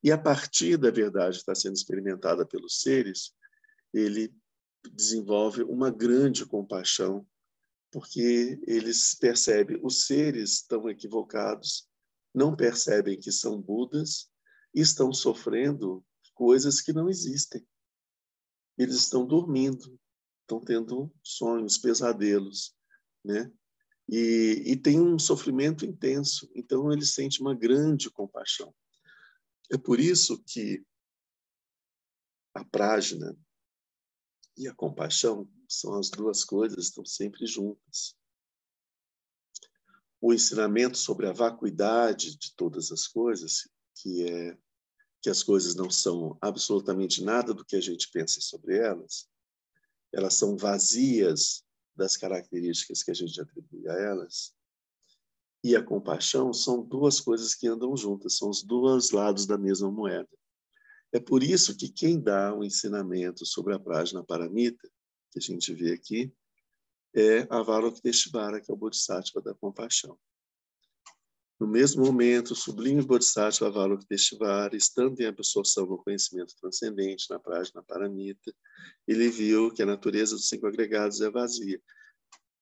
E a partir da verdade que está sendo experimentada pelos seres, ele desenvolve uma grande compaixão, porque eles percebem os seres estão equivocados, não percebem que são Budas e estão sofrendo coisas que não existem. Eles estão dormindo, estão tendo sonhos, pesadelos, né? E tem um sofrimento intenso, então ele sente uma grande compaixão. É por isso que a prajna e a compaixão são as duas coisas, estão sempre juntas. O ensinamento sobre a vacuidade de todas as coisas, que as coisas não são absolutamente nada do que a gente pensa sobre elas, elas são vazias das características que a gente atribui a elas, e a compaixão são duas coisas que andam juntas, são os dois lados da mesma moeda. É por isso que quem dá o ensinamento sobre a Prajna Paramita, que a gente vê aqui, é Avalokiteshvara, que é o Bodhisattva da compaixão. No mesmo momento, o sublime Bodhisattva Avalokiteshvara, estando em absorção no conhecimento transcendente, na Prajna Paramita, ele viu que a natureza dos 5 agregados é vazia.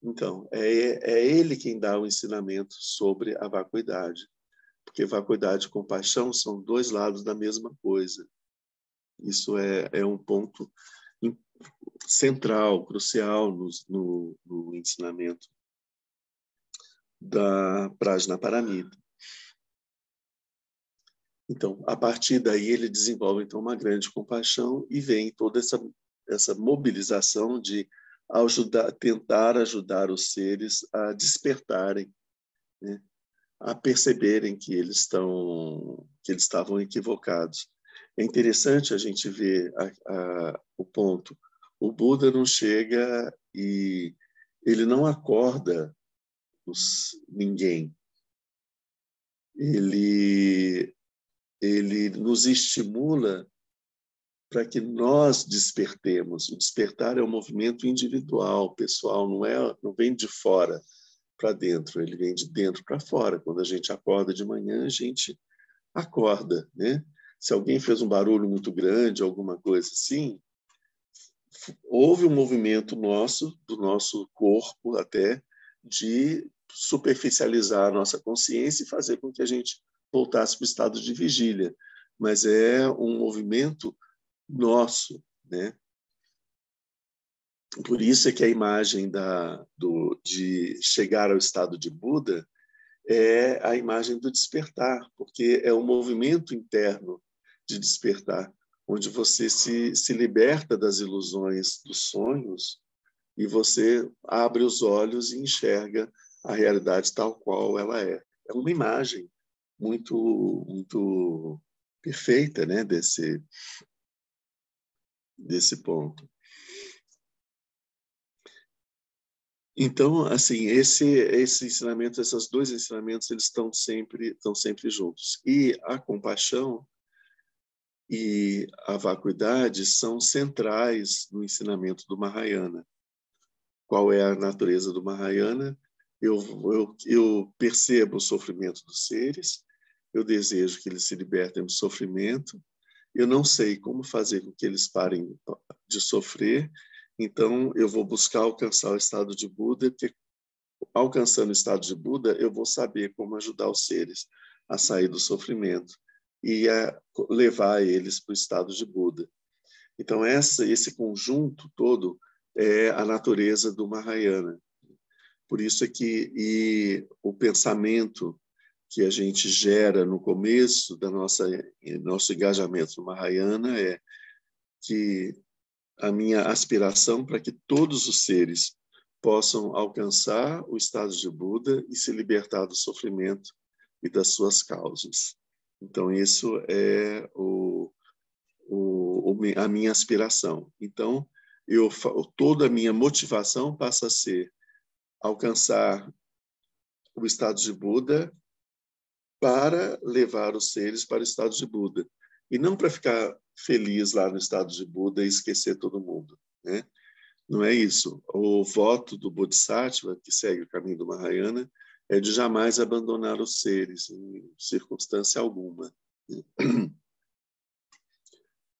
Então, é ele quem dá o ensinamento sobre a vacuidade, porque vacuidade e compaixão são dois lados da mesma coisa. Isso é um ponto central, crucial no ensinamento da Prajna Paramita. Então, a partir daí, ele desenvolve então uma grande compaixão e vem toda essa mobilização de tentar ajudar os seres a despertarem, né? A perceberem que eles estavam equivocados. É interessante a gente ver o ponto. O Buda não chega e ele não acorda ninguém. Ele nos estimula para que nós despertemos. O despertar é um movimento individual, pessoal, não vem de fora para dentro, ele vem de dentro para fora. Quando a gente acorda de manhã, a gente acorda, né? Se alguém fez um barulho muito grande, alguma coisa assim, houve um movimento do nosso corpo até, de superficializar a nossa consciência e fazer com que a gente voltasse para o estado de vigília. Mas é um movimento nosso, né? Por isso é que a imagem de chegar ao estado de Buda é a imagem do despertar, porque é um movimento interno de despertar, onde você se liberta das ilusões dos sonhos e você abre os olhos e enxerga a realidade tal qual ela é. É uma imagem muito, muito perfeita, né, desse ponto. Então, assim, esse ensinamento, esses dois ensinamentos, eles estão sempre juntos. E a compaixão e a vacuidade são centrais no ensinamento do Mahayana. Qual é a natureza do Mahayana? Eu percebo o sofrimento dos seres, eu desejo que eles se libertem do sofrimento, eu não sei como fazer com que eles parem de sofrer, então eu vou buscar alcançar o estado de Buda, porque alcançando o estado de Buda, eu vou saber como ajudar os seres a sair do sofrimento e a levar eles para o estado de Buda. Então, esse conjunto todo é a natureza do Mahayana. Por isso é que o pensamento que a gente gera no começo da nosso engajamento no Mahayana é que a minha aspiração para que todos os seres possam alcançar o estado de Buda e se libertar do sofrimento e das suas causas. Então, isso é a minha aspiração. Então, toda a minha motivação passa a ser alcançar o estado de Buda para levar os seres para o estado de Buda. E não para ficar feliz lá no estado de Buda e esquecer todo mundo, né? Não é isso. O voto do Bodhisattva, que segue o caminho do Mahayana, é de jamais abandonar os seres, em circunstância alguma.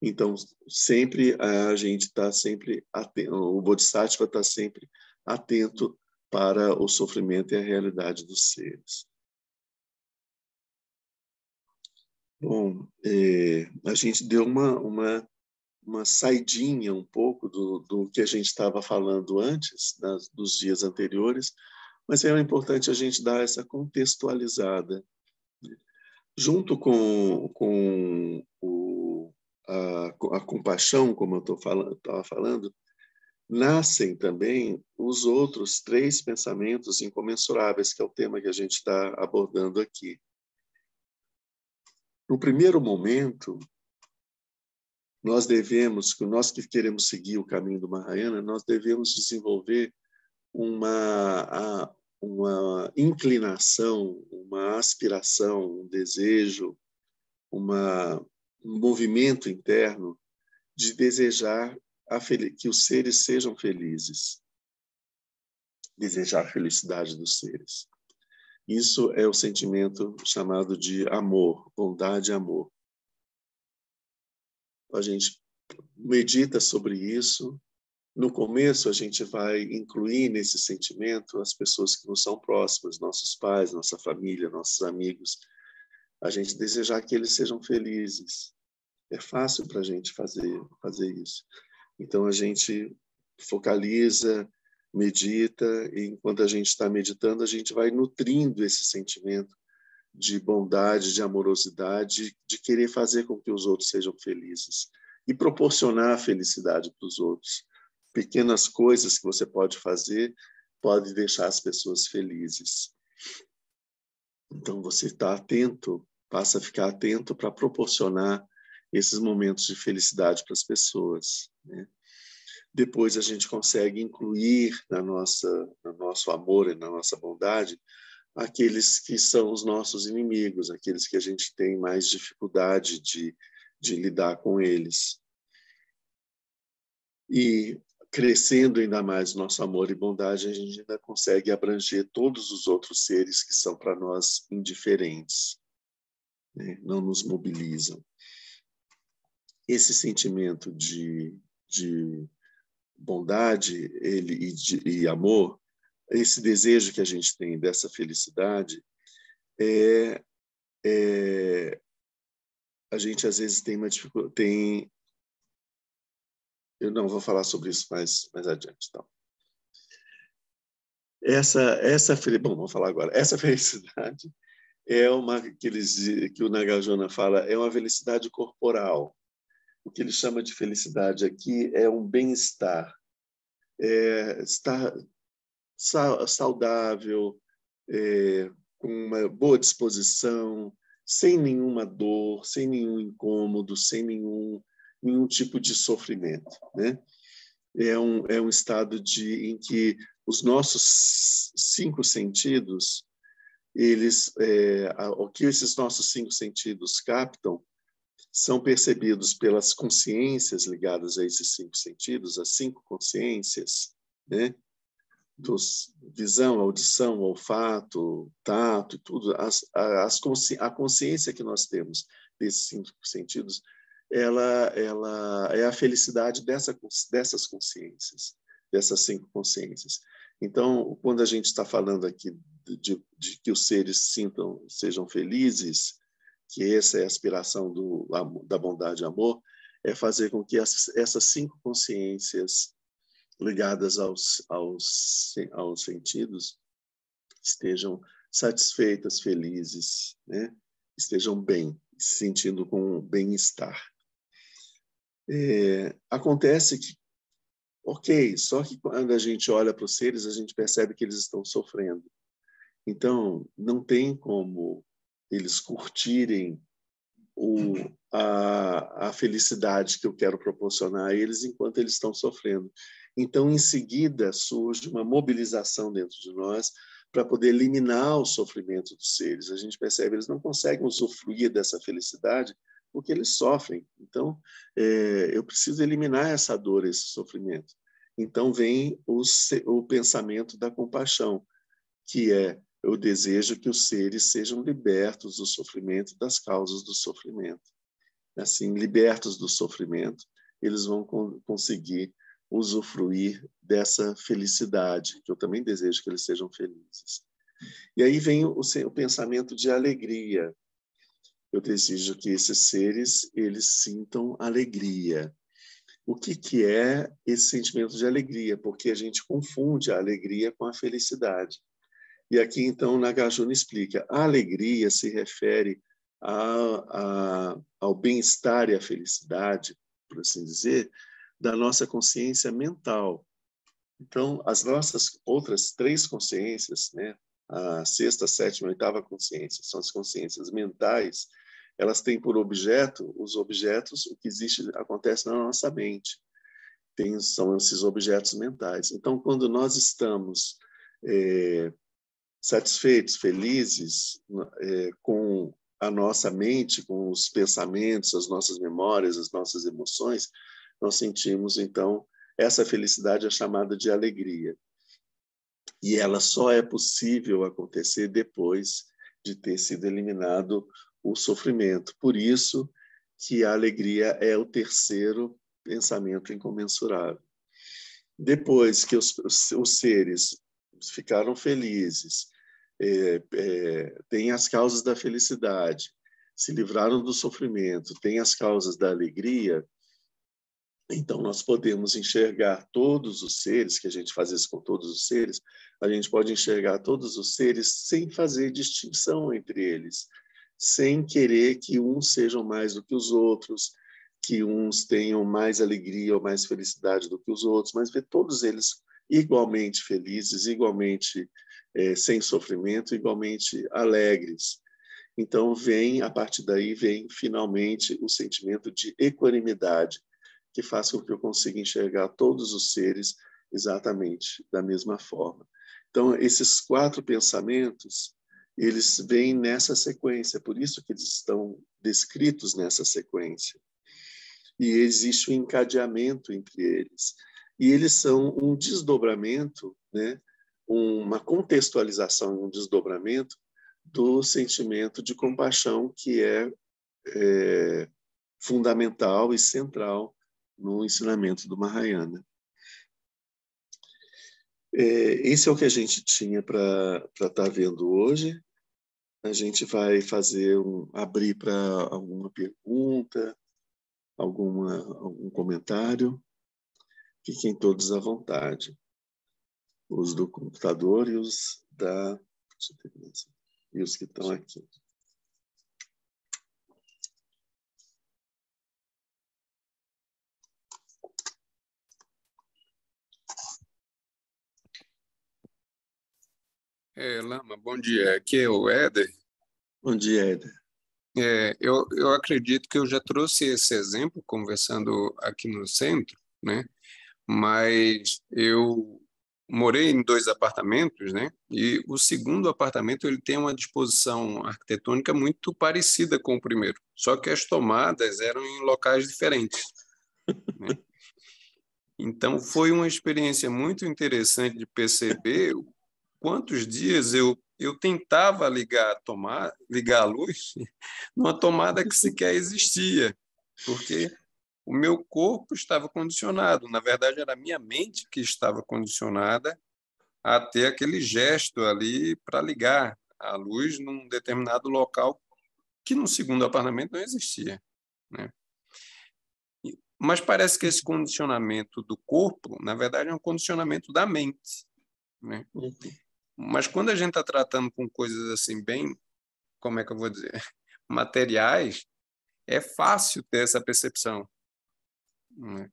Então, sempre a gente está sempre atento, o Bodhisattva está sempre atento para o sofrimento e a realidade dos seres. Bom, a gente deu uma saidinha um pouco do que a gente estava falando antes, dos dias anteriores, mas é importante a gente dar essa contextualizada. Junto com a compaixão, como eu estava falando, nascem também os outros 3 pensamentos incomensuráveis, que é o tema que a gente está abordando aqui. No primeiro momento, nós que queremos seguir o caminho do Mahayana, nós devemos desenvolver uma inclinação, uma aspiração, um desejo, um movimento interno de desejar que os seres sejam felizes, desejar a felicidade dos seres. Isso é o sentimento chamado de amor, bondade e amor. A gente medita sobre isso. No começo, a gente vai incluir nesse sentimento as pessoas que nos são próximas, nossos pais, nossa família, nossos amigos. A gente desejar que eles sejam felizes. É fácil para a gente fazer isso. Então, a gente focaliza, medita, e enquanto a gente está meditando, a gente vai nutrindo esse sentimento de bondade, de amorosidade, de querer fazer com que os outros sejam felizes e proporcionar a felicidade para os outros. Pequenas coisas que você pode fazer podem deixar as pessoas felizes. Então, você está atento, passa a ficar atento para proporcionar esses momentos de felicidade para as pessoas, né? Depois a gente consegue incluir no nosso amor e na nossa bondade aqueles que são os nossos inimigos, aqueles que a gente tem mais dificuldade de lidar com eles. E crescendo ainda mais nosso amor e bondade, a gente ainda consegue abranger todos os outros seres que são para nós indiferentes, né? Não nos mobilizam. Esse sentimento de bondade e amor, esse desejo que a gente tem dessa felicidade, a gente às vezes tem uma dificuldade. Eu não vou falar sobre isso mais adiante. Então. Bom, vou falar agora. Essa felicidade é que o Nagarjuna fala, é uma felicidade corporal. O que ele chama de felicidade aqui é um bem-estar. Estar saudável, com uma boa disposição, sem nenhuma dor, sem nenhum incômodo, sem nenhum tipo de sofrimento, né? É um estado em que os nossos 5 sentidos, o que esses nossos 5 sentidos captam são percebidos pelas consciências ligadas a esses 5 sentidos, as 5 consciências, né? Visão, audição, olfato, tato, tudo. A consciência que nós temos desses 5 sentidos, ela é a felicidade dessas consciências, dessas 5 consciências. Então, quando a gente está falando aqui de que os seres sejam felizes, que essa é a aspiração da bondade e amor, é fazer com que essas 5 consciências ligadas aos sentidos estejam satisfeitas, felizes, né? Estejam bem, se sentindo com bem-estar. Acontece que, só que quando a gente olha para os seres, a gente percebe que eles estão sofrendo. Então, não tem como eles curtirem a felicidade que eu quero proporcionar a eles enquanto eles estão sofrendo. Então, em seguida, surge uma mobilização dentro de nós para poder eliminar o sofrimento dos seres. A gente percebe que eles não conseguem usufruir dessa felicidade porque eles sofrem. Então, eu preciso eliminar essa dor, esse sofrimento. Então, vem o pensamento da compaixão, que é eu desejo que os seres sejam libertos do sofrimento, das causas do sofrimento. Assim, libertos do sofrimento, eles vão conseguir usufruir dessa felicidade, que eu também desejo que eles sejam felizes. E aí vem o pensamento de alegria. eu desejo que esses seres eles sintam alegria. O que é esse sentimento de alegria? Porque a gente confunde a alegria com a felicidade. E aqui, então, Nagarjuna explica, a alegria se refere ao bem-estar e à felicidade, por assim dizer, da nossa consciência mental. Então, as nossas outras 3 consciências, né, a sexta, sétima e oitava consciência, são as consciências mentais, elas têm por objeto, os objetos, o que existe, acontece na nossa mente. São esses objetos mentais. Então, quando nós estamos satisfeitos, felizes com a nossa mente, com os pensamentos, as nossas memórias, as nossas emoções, nós sentimos, então, essa felicidade é chamada de alegria. E ela só é possível acontecer depois de ter sido eliminado o sofrimento. Por isso que a alegria é o terceiro pensamento incomensurável. Depois que os seres ficaram felizes, têm as causas da felicidade, se livraram do sofrimento, têm as causas da alegria, então nós podemos enxergar todos os seres, que a gente faz isso com todos os seres, a gente pode enxergar todos os seres sem fazer distinção entre eles, sem querer que uns sejam mais do que os outros, que uns tenham mais alegria ou mais felicidade do que os outros, mas ver todos eles igualmente felizes, igualmente sem sofrimento, igualmente alegres. Então a partir daí vem finalmente o sentimento de equanimidade, que faz com que eu consiga enxergar todos os seres exatamente da mesma forma. Então, esses 4 pensamentos, eles vêm nessa sequência, por isso que eles estão descritos nessa sequência. E existe um encadeamento entre eles. E eles são um desdobramento, né? Uma contextualização, um desdobramento do sentimento de compaixão que é fundamental e central no ensinamento do Mahayana. Esse é o que a gente tinha para estar vendo hoje. A gente vai abrir para alguma pergunta, algum comentário. Fiquem todos à vontade. Os do computador e os que estão aqui. Lama, bom dia. Aqui é o Éder. Bom dia, Éder. Eu acredito que eu já trouxe esse exemplo conversando aqui no centro, né? Mas eu morei em 2 apartamentos, né? E o segundo apartamento ele tem uma disposição arquitetônica muito parecida com o primeiro, só que as tomadas eram em locais diferentes, né? Então foi uma experiência muito interessante de perceber quantos dias eu tentava ligar a luz numa tomada que sequer existia, porque o meu corpo estava condicionado. Na verdade, era a minha mente que estava condicionada a ter aquele gesto ali para ligar a luz num determinado local que no segundo apartamento não existia, né? Mas parece que esse condicionamento do corpo, na verdade, é um condicionamento da mente, né? Mas quando a gente está tratando com coisas assim bem, como é que eu vou dizer, materiais, é fácil ter essa percepção, né?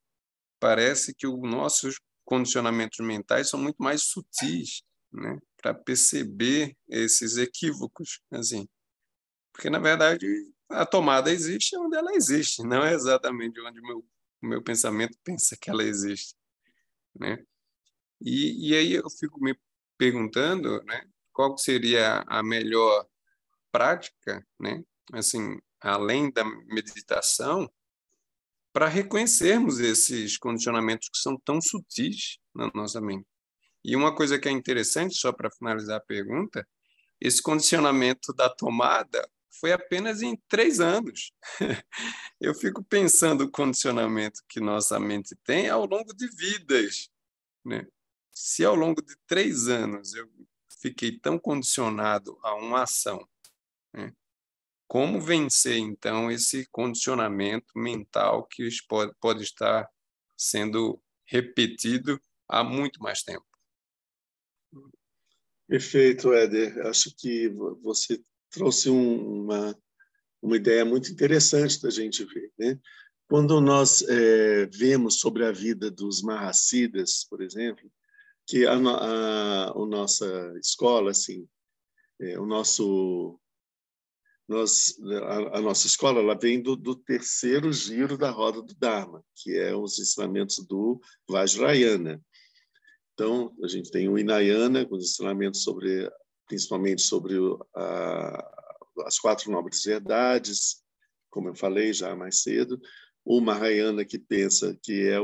Parece que os nossos condicionamentos mentais são muito mais sutis, né, para perceber esses equívocos, assim. Porque, na verdade, a tomada existe onde ela existe, não é exatamente onde o meu pensamento pensa que ela existe, né? E aí eu fico me perguntando, né, qual seria a melhor prática, né, assim, além da meditação, para reconhecermos esses condicionamentos que são tão sutis na nossa mente. E uma coisa que é interessante, só para finalizar a pergunta, esse condicionamento da tomada foi apenas em 3 anos. Eu fico pensando o condicionamento que nossa mente tem ao longo de vidas, né? Se ao longo de 3 anos eu fiquei tão condicionado a uma ação, né, Como vencer, então, esse condicionamento mental que pode estar sendo repetido há muito mais tempo? Perfeito, Éder. Acho que você trouxe uma ideia muito interessante da gente ver, né? Quando nós vemos sobre a vida dos Mahasiddhas, por exemplo, que a nossa escola, assim, o nosso a nossa escola, ela vem do terceiro giro da roda do Dharma, que é os ensinamentos do Vajrayana. Então, a gente tem o Hinayana, com os ensinamentos principalmente sobre as quatro nobres verdades, como eu falei já mais cedo. O Mahayana, que pensa que é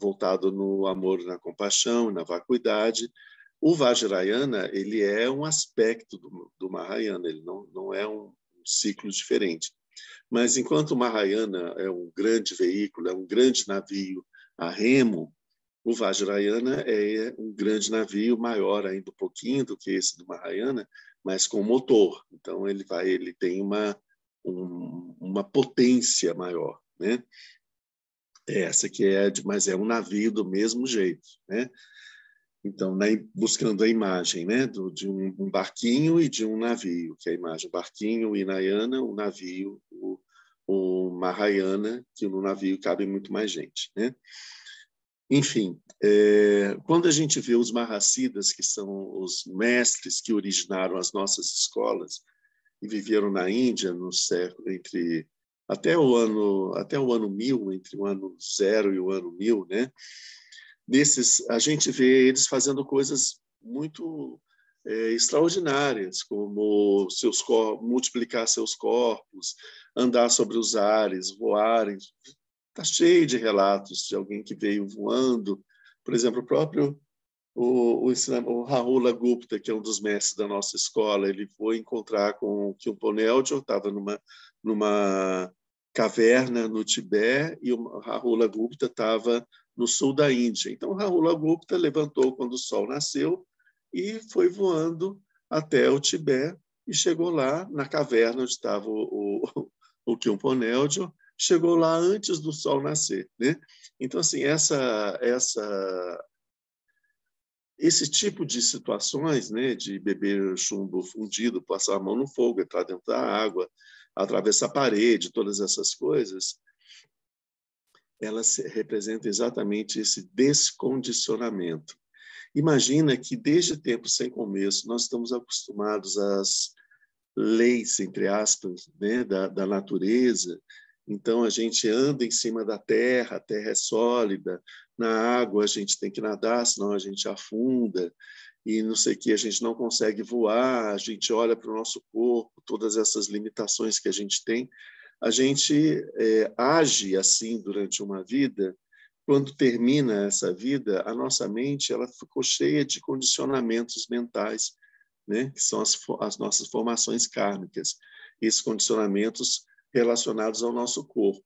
voltado no amor, na compaixão, na vacuidade. O Vajrayana, ele é um aspecto do Mahayana, ele não é um ciclo diferente. Mas enquanto o Mahayana é um grande veículo, é um grande navio a remo, o Vajrayana é um grande navio, maior ainda um pouquinho do que esse do Mahayana, mas com motor. Então ele tem uma potência maior, né? Essa que mas é um navio do mesmo jeito, né? Então, buscando a imagem, né, de um barquinho e de um navio, que é a imagem, o barquinho, o Hinayana, o navio, o Mahayana, que no navio cabe muito mais gente, né? Enfim, quando a gente vê os Mahasiddhas, que são os mestres que originaram as nossas escolas e viveram na Índia no século até o ano 1000, entre o ano 0 e o ano 1000, né? A gente vê eles fazendo coisas muito extraordinárias, como multiplicar seus corpos, andar sobre os ares, voarem. Está cheio de relatos de alguém que veio voando. Por exemplo, o próprio o Rahula Gupta, que é um dos mestres da nossa escola, ele foi encontrar com o Kyumponeldjo, estava numa caverna no Tibete, e o Rahula Gupta estava no sul da Índia. Então, o Rahula Gupta levantou quando o sol nasceu e foi voando até o Tibete e chegou lá na caverna onde estava o Kyumponeldjo, chegou lá antes do sol nascer, né? Então, assim, esse tipo de situações, né, de beber chumbo fundido, passar a mão no fogo, entrar dentro da água, atravessar a parede, todas essas coisas, elas representam exatamente esse descondicionamento. Imagina que desde tempos sem começo nós estamos acostumados às leis, entre aspas, né, da natureza. Então, a gente anda em cima da terra, a terra é sólida, na água a gente tem que nadar, senão a gente afunda, e não sei o que, a gente não consegue voar, a gente olha para o nosso corpo, todas essas limitações que a gente tem, a gente age assim durante uma vida. Quando termina essa vida, a nossa mente ela ficou cheia de condicionamentos mentais, né? Que são as nossas formações kármicas, esses condicionamentos relacionados ao nosso corpo.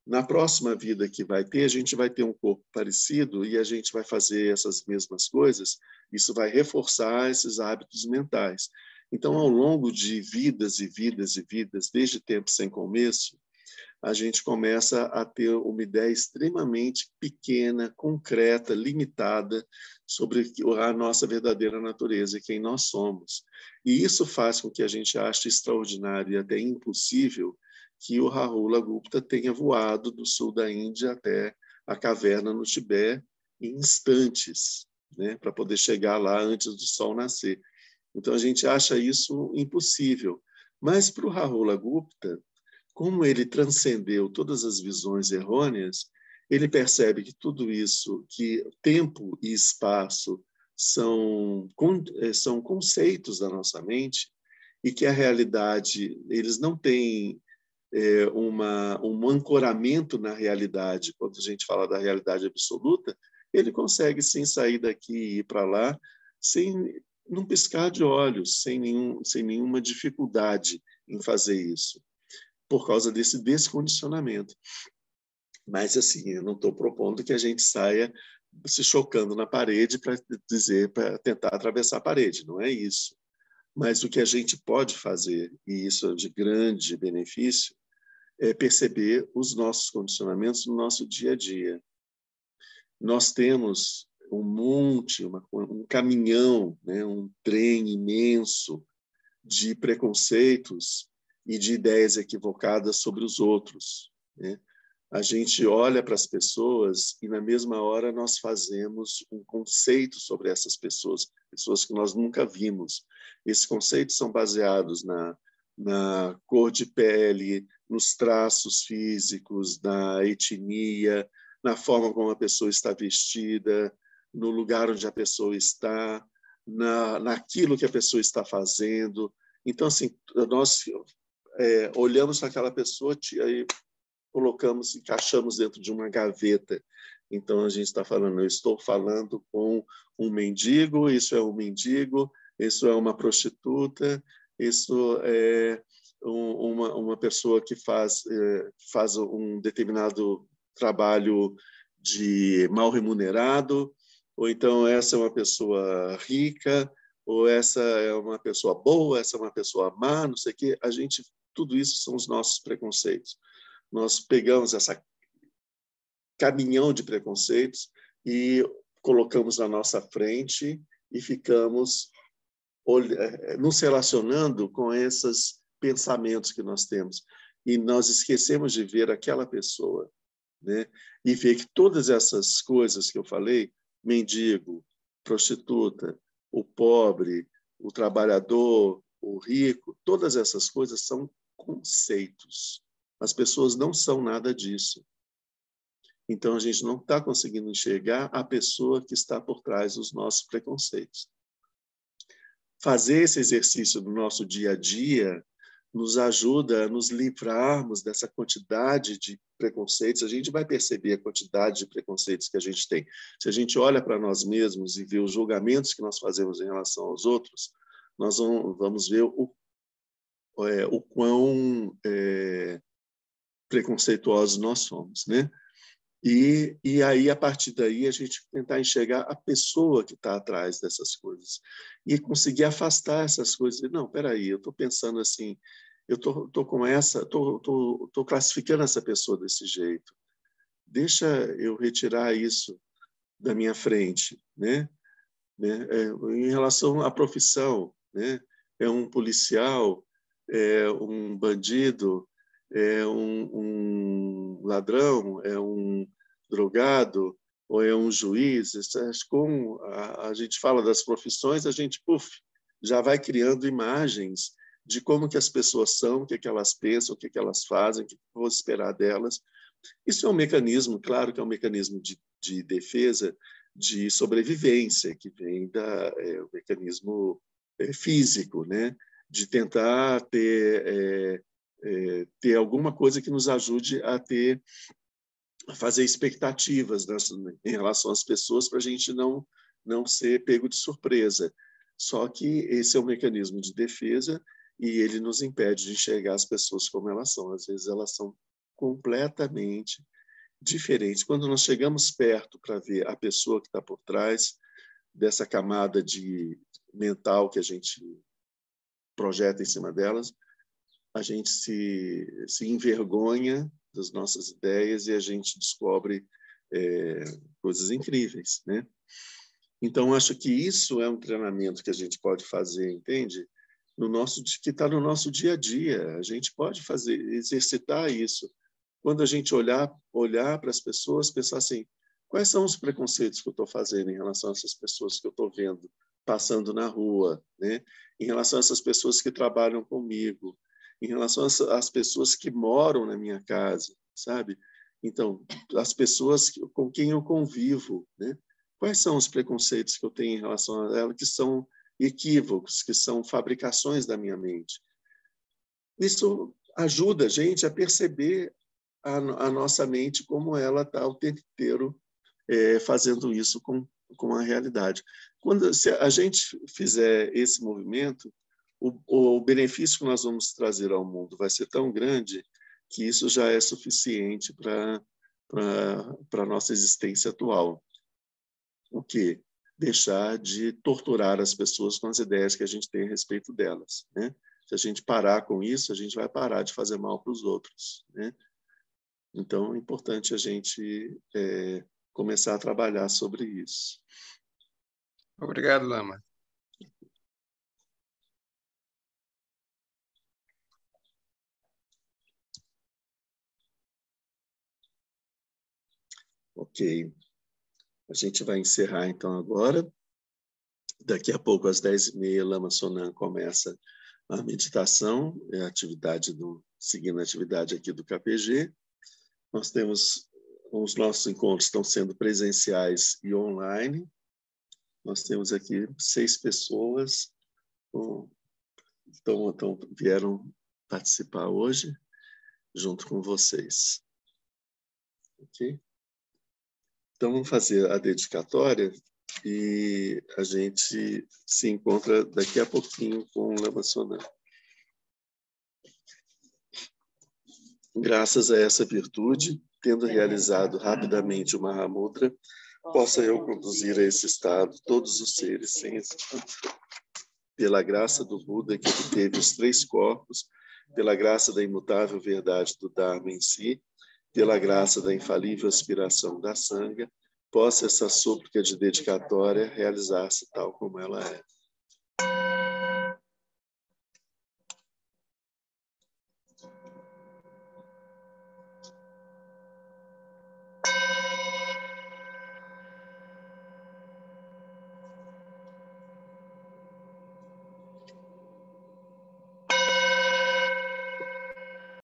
Na próxima vida que vai ter, a gente vai ter um corpo parecido e a gente vai fazer essas mesmas coisas, isso vai reforçar esses hábitos mentais. Então, ao longo de vidas e vidas e vidas, desde tempo sem começo, a gente começa a ter uma ideia extremamente pequena, concreta, limitada sobre a nossa verdadeira natureza, quem nós somos. E isso faz com que a gente ache extraordinário e até impossível que o Rahula Gupta tenha voado do sul da Índia até a caverna no Tibete em instantes, né, para poder chegar lá antes do sol nascer. Então, a gente acha isso impossível. Mas, para o Rahula Gupta, como ele transcendeu todas as visões errôneas, ele percebe que tudo isso, que tempo e espaço são conceitos da nossa mente e que a realidade, eles não têm um ancoramento na realidade. Quando a gente fala da realidade absoluta, ele consegue sim sair daqui e ir para lá sem num piscar de olhos, sem nenhuma dificuldade em fazer isso, por causa desse descondicionamento. Mas, assim, eu não estou propondo que a gente saia se chocando na parede para tentar atravessar a parede, não é isso. Mas o que a gente pode fazer, e isso é de grande benefício, é perceber os nossos condicionamentos no nosso dia a dia. Nós temos um monte, um caminhão, né, um trem imenso de preconceitos e de ideias equivocadas sobre os outros, né? A gente olha para as pessoas e, na mesma hora, nós fazemos um conceito sobre essas pessoas, pessoas que nós nunca vimos. Esses conceitos são baseados na cor de pele, nos traços físicos, na etnia, na forma como a pessoa está vestida, no lugar onde a pessoa está, naquilo que a pessoa está fazendo. Então, assim, nós olhamos para aquela pessoa e colocamos, encaixamos dentro de uma gaveta. Então, a gente está falando, eu estou falando com um mendigo, isso é um mendigo, isso é uma prostituta, isso é uma pessoa que faz um determinado trabalho de mal remunerado, ou então essa é uma pessoa rica, ou essa é uma pessoa boa, essa é uma pessoa má, não sei o quê. Tudo isso são os nossos preconceitos. Nós pegamos essa caminhão de preconceitos e colocamos na nossa frente e ficamos nos relacionando com esses pensamentos que nós temos. E nós esquecemos de ver aquela pessoa, né? E ver que todas essas coisas que eu falei, mendigo, prostituta, o pobre, o trabalhador, o rico, todas essas coisas são conceitos. As pessoas não são nada disso. Então, a gente não está conseguindo enxergar a pessoa que está por trás dos nossos preconceitos. Fazer esse exercício no nosso dia a dia nos ajuda a nos livrarmos dessa quantidade de preconceitos. A gente vai perceber a quantidade de preconceitos que a gente tem. Se a gente olha para nós mesmos e vê os julgamentos que nós fazemos em relação aos outros, nós vamos ver o quão preconceituosos nós somos, né? E aí, a partir daí, a gente tentar enxergar a pessoa que está atrás dessas coisas e conseguir afastar essas coisas. Não, peraí, eu estou pensando assim, eu estou com estou classificando essa pessoa desse jeito. Deixa eu retirar isso da minha frente, né? Em relação à profissão, né? É um policial, é um bandido, é um ladrão, é um drogado, ou é um juiz. Com a gente fala das profissões, a gente já vai criando imagens de como que as pessoas são, o que elas pensam, o que elas fazem, o que eu vou esperar delas. Isso é um mecanismo, claro que é um mecanismo de defesa, de sobrevivência, que vem do mecanismo físico, né? De tentar ter alguma coisa que nos ajude a fazer expectativas em relação às pessoas para a gente não ser pego de surpresa. Só que esse é um mecanismo de defesa e ele nos impede de enxergar as pessoas como elas são. Às vezes elas são completamente diferentes. Quando nós chegamos perto para ver a pessoa que está por trás dessa camada mental que a gente projeta em cima delas, a gente se envergonha das nossas ideias e a gente descobre coisas incríveis, né? Então, acho que isso é um treinamento que a gente pode fazer, entende? Que está no nosso dia a dia. A gente pode exercitar isso. Quando a gente olhar para as pessoas, pensar assim, quais são os preconceitos que eu estou fazendo em relação a essas pessoas que eu estou vendo passando na rua, né? Em relação a essas pessoas que trabalham comigo, em relação às pessoas que moram na minha casa, sabe? Então, as pessoas com quem eu convivo, né? Quais são os preconceitos que eu tenho em relação a elas que são equívocos, que são fabricações da minha mente? Isso ajuda a gente a perceber a nossa mente como ela está o tempo inteiro fazendo isso com a realidade. Se a gente fizer esse movimento, o benefício que nós vamos trazer ao mundo vai ser tão grande que isso já é suficiente para a nossa existência atual. O quê? deixar de torturar as pessoas com as ideias que a gente tem a respeito delas, né? Se a gente parar com isso, a gente vai parar de fazer mal para os outros, né? Então, é importante a gente começar a trabalhar sobre isso. Obrigado, Lama. Ok. A gente vai encerrar, então, agora. Daqui a pouco, às 10h30, Lama Sonam começa a meditação, seguindo a atividade aqui do KPG. Nós temos, os nossos encontros estão sendo presenciais e online. Nós temos aqui 6 pessoas então vieram participar hoje, junto com vocês. Ok? Então, vamos fazer a dedicatória e a gente se encontra daqui a pouquinho com o Lama Sonam. Graças a essa virtude, tendo realizado rapidamente o Mahamudra, possa eu conduzir a esse estado todos os seres sem exceção. Pela graça do Buda, que teve os 3 corpos, pela graça da imutável verdade do Dharma em si, pela graça da infalível aspiração da Sangha, possa essa súplica de dedicatória realizar-se tal como ela é.